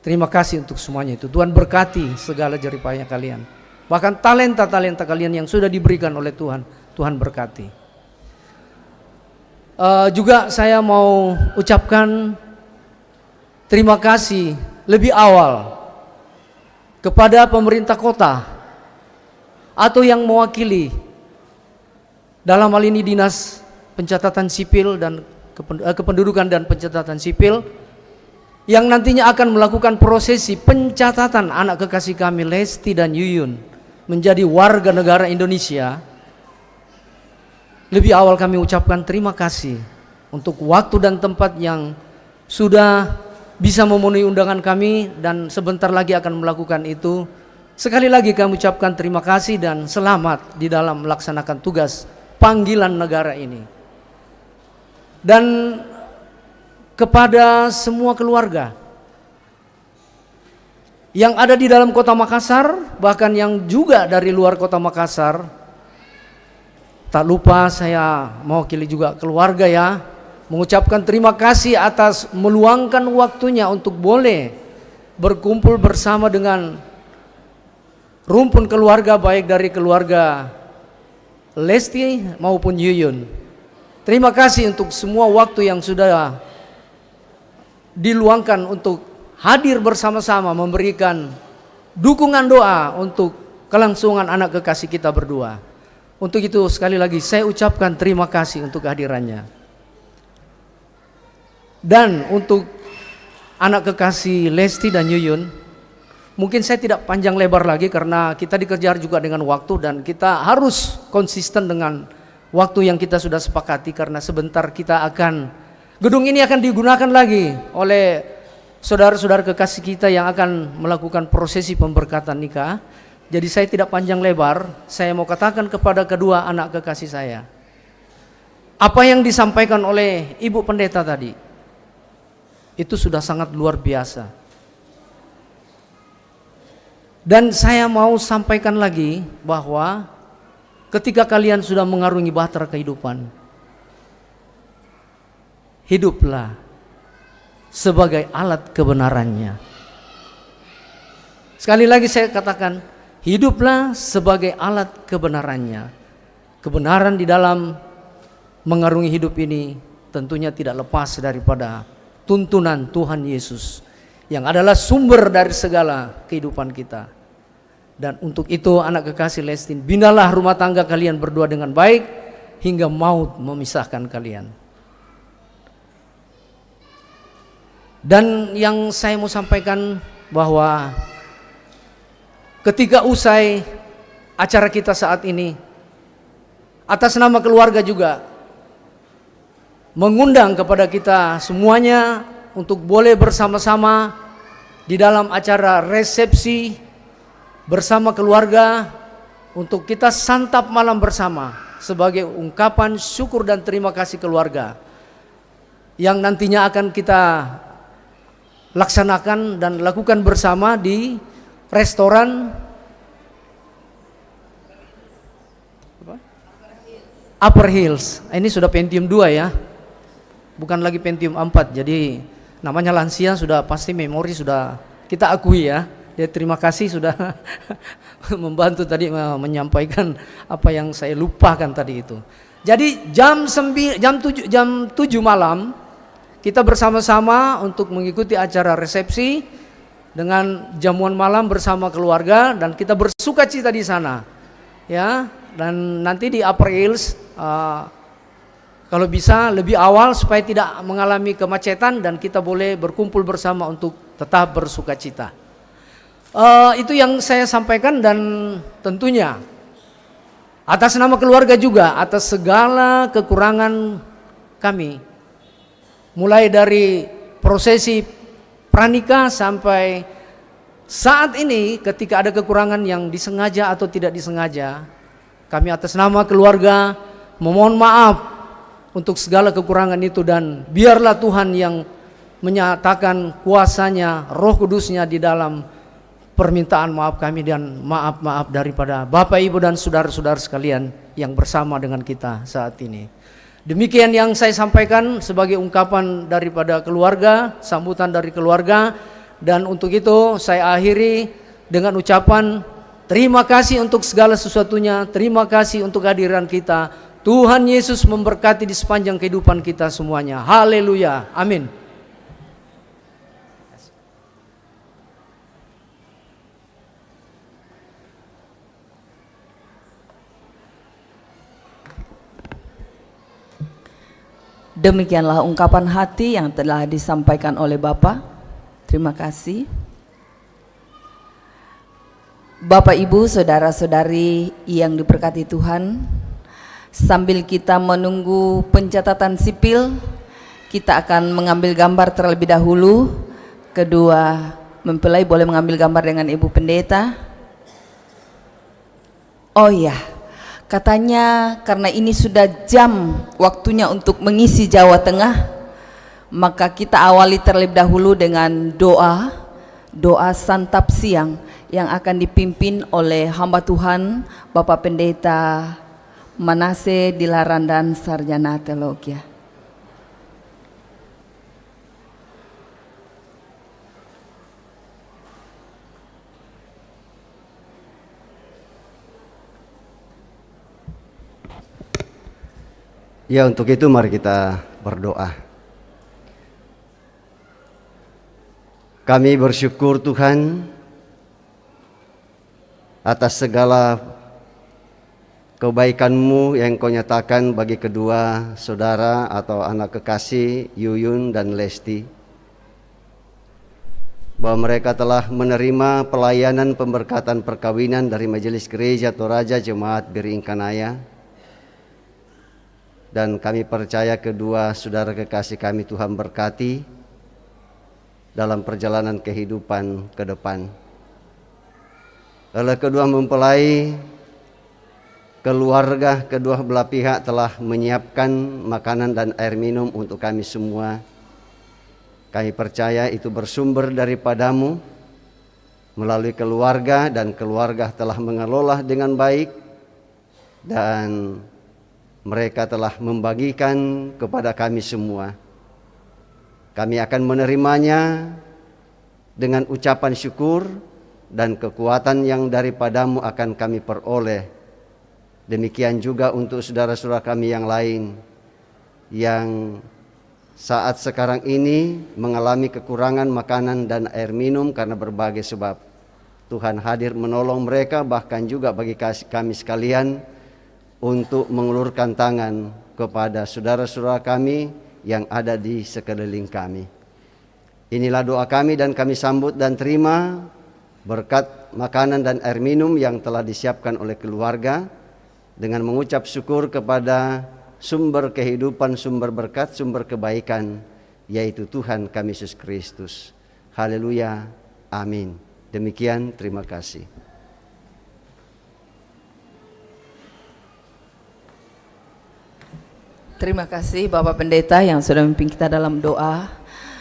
Terima kasih untuk semuanya itu. Tuhan berkati segala jeripaya kalian. Bahkan talenta-talenta kalian yang sudah diberikan oleh Tuhan, Tuhan berkati. Juga saya mau ucapkan terima kasih lebih awal kepada pemerintah kota atau yang mewakili, dalam hal ini Dinas Pencatatan Sipil dan Kependudukan dan Pencatatan Sipil, yang nantinya akan melakukan prosesi pencatatan anak kekasih kami Lesti dan Yuyun menjadi warga negara Indonesia. Lebih awal kami ucapkan terima kasih untuk waktu dan tempat yang sudah bisa memenuhi undangan kami, dan sebentar lagi akan melakukan itu. Sekali lagi kami ucapkan terima kasih dan selamat di dalam melaksanakan tugas panggilan negara ini. Dan kepada semua keluarga yang ada di dalam kota Makassar, bahkan yang juga dari luar kota Makassar, tak lupa saya mewakili juga keluarga ya, mengucapkan terima kasih atas meluangkan waktunya untuk boleh berkumpul bersama dengan rumpun keluarga, baik dari keluarga Lesti maupun Yuyun. Terima kasih untuk semua waktu yang sudah diluangkan untuk hadir bersama-sama memberikan dukungan doa untuk kelangsungan anak kekasih kita berdua. Untuk itu sekali lagi saya ucapkan terima kasih untuk kehadirannya. Dan untuk anak kekasih Lesti dan Yuyun, mungkin saya tidak panjang lebar lagi karena kita dikejar juga dengan waktu dan kita harus konsisten dengan waktu yang kita sudah sepakati, karena sebentar kita akan, gedung ini akan digunakan lagi oleh saudara-saudara kekasih kita yang akan melakukan prosesi pemberkatan nikah. Jadi saya tidak panjang lebar, saya mau katakan kepada kedua anak kekasih saya, apa yang disampaikan oleh Ibu Pendeta tadi itu sudah sangat luar biasa. Dan saya mau sampaikan lagi bahwa ketika kalian sudah mengarungi bahtera kehidupan, hiduplah sebagai alat kebenarannya. Sekali lagi saya katakan, hiduplah sebagai alat kebenarannya. Kebenaran di dalam mengarungi hidup ini tentunya tidak lepas daripada tuntunan Tuhan Yesus yang adalah sumber dari segala kehidupan kita. Dan untuk itu anak kekasih Lesti, binalah rumah tangga kalian berdua dengan baik hingga maut memisahkan kalian. Dan yang saya mau sampaikan bahwa ketika usai acara kita saat ini, atas nama keluarga juga mengundang kepada kita semuanya untuk boleh bersama-sama di dalam acara resepsi bersama keluarga untuk kita santap malam bersama sebagai ungkapan syukur dan terima kasih keluarga yang nantinya akan kita laksanakan dan lakukan bersama di restoran Upper Hills. Ini sudah Pentium 2 ya, bukan lagi Pentium 4. Jadi namanya lansia sudah pasti memori sudah kita akui ya. Dia terima kasih sudah membantu tadi menyampaikan apa yang saya lupakan tadi itu. Jadi jam 7 malam kita bersama-sama untuk mengikuti acara resepsi dengan jamuan malam bersama keluarga, dan kita bersuka cita di sana. Ya, dan nanti di Upper Hills kalau bisa lebih awal supaya tidak mengalami kemacetan dan kita boleh berkumpul bersama untuk tetap bersuka cita. Itu yang saya sampaikan, dan tentunya atas nama keluarga juga, atas segala kekurangan kami, mulai dari prosesi pranikah sampai saat ini ketika ada kekurangan yang disengaja atau tidak disengaja, kami atas nama keluarga memohon maaf untuk segala kekurangan itu, dan biarlah Tuhan yang menyatakan kuasanya, Roh Kudusnya di dalam permintaan maaf kami dan maaf daripada Bapak Ibu dan saudara-saudara sekalian yang bersama dengan kita saat ini. Demikian yang saya sampaikan sebagai ungkapan daripada keluarga, sambutan dari keluarga, dan untuk itu saya akhiri dengan ucapan terima kasih untuk segala sesuatunya, terima kasih untuk kehadiran kita. Tuhan Yesus memberkati di sepanjang kehidupan kita semuanya. Haleluya, amin. Demikianlah ungkapan hati yang telah disampaikan oleh Bapak. Terima kasih. Bapak, Ibu, saudara-saudari yang diberkati Tuhan, sambil kita menunggu pencatatan sipil, kita akan mengambil gambar terlebih dahulu. Kedua mempelai boleh mengambil gambar dengan Ibu Pendeta. Oh iya, katanya karena ini sudah jam waktunya untuk mengisi Jawa Tengah, maka kita awali terlebih dahulu dengan doa santap siang yang akan dipimpin oleh hamba Tuhan Bapak Pendeta Manase Dilaran dan Sarjana Teologi. Ya, untuk itu mari kita berdoa. Kami bersyukur Tuhan atas segala kebaikan-Mu yang Kau nyatakan bagi kedua saudara atau anak kekasih Yuyun dan Lesti, bahwa mereka telah menerima pelayanan pemberkatan perkawinan dari Majelis Gereja Toraja Jemaat Biringkanaya. Dan kami percaya kedua saudara kekasih kami Tuhan berkati dalam perjalanan kehidupan ke depan. Oleh kedua mempelai, keluarga kedua belah pihak telah menyiapkan makanan dan air minum untuk kami semua. Kami percaya itu bersumber daripada-Mu melalui keluarga, dan keluarga telah mengelola dengan baik, dan mereka telah membagikan kepada kami semua. Kami akan menerimanya dengan ucapan syukur, dan kekuatan yang daripada-Mu akan kami peroleh. Demikian juga untuk saudara-saudara kami yang lain yang saat sekarang ini mengalami kekurangan makanan dan air minum karena berbagai sebab. Tuhan hadir menolong mereka, bahkan juga bagi kami sekalian untuk mengulurkan tangan kepada saudara-saudara kami yang ada di sekeliling kami. Inilah doa kami, dan kami sambut dan terima berkat makanan dan air minum yang telah disiapkan oleh keluarga, dengan mengucap syukur kepada sumber kehidupan, sumber berkat, sumber kebaikan, yaitu Tuhan kami Yesus Kristus. Haleluya, amin. Demikian, terima kasih. Terima kasih Bapak Pendeta yang sudah memimpin kita dalam doa,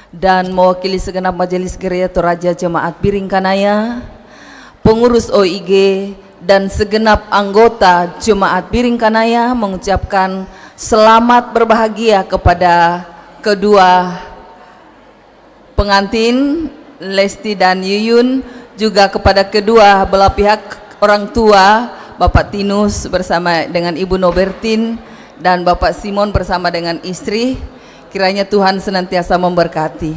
dan mewakili segenap Majelis Gereja Toraja Jemaat Biringkanaya, pengurus OIG, dan segenap anggota Jemaat Biringkanaya mengucapkan selamat berbahagia kepada kedua pengantin Lesti dan Yuyun, juga kepada kedua belah pihak orang tua, Bapak Tinus bersama dengan Ibu Nobertin dan Bapak Simon bersama dengan istri. Kiranya Tuhan senantiasa memberkati.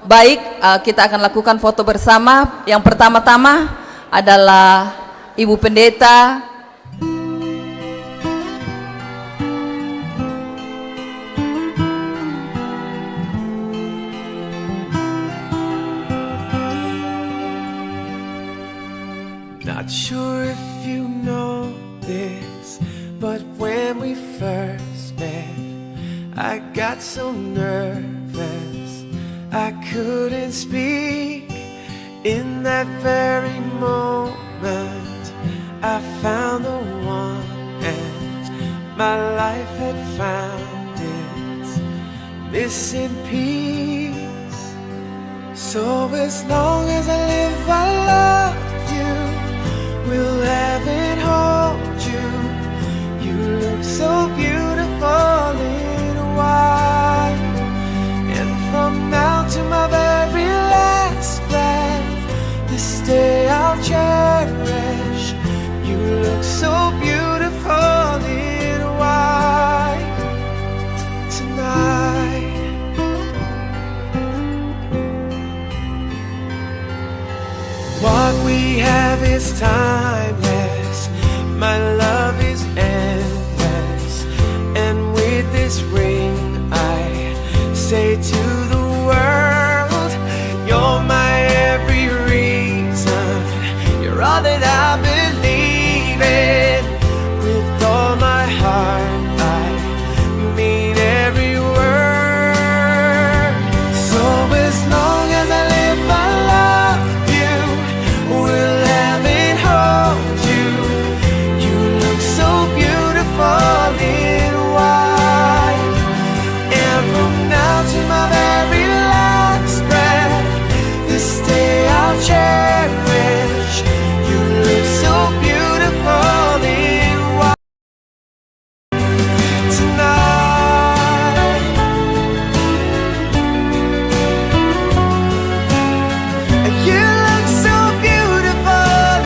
Baik, kita akan lakukan foto bersama. Yang pertama-tama adalah Ibu Pendeta Not sure if you know this, but when we first met, I got so nervous I couldn't speak. In that very moment, I found the one, and my life had found its missing piece. So as long as I live, I love you. We'll have it.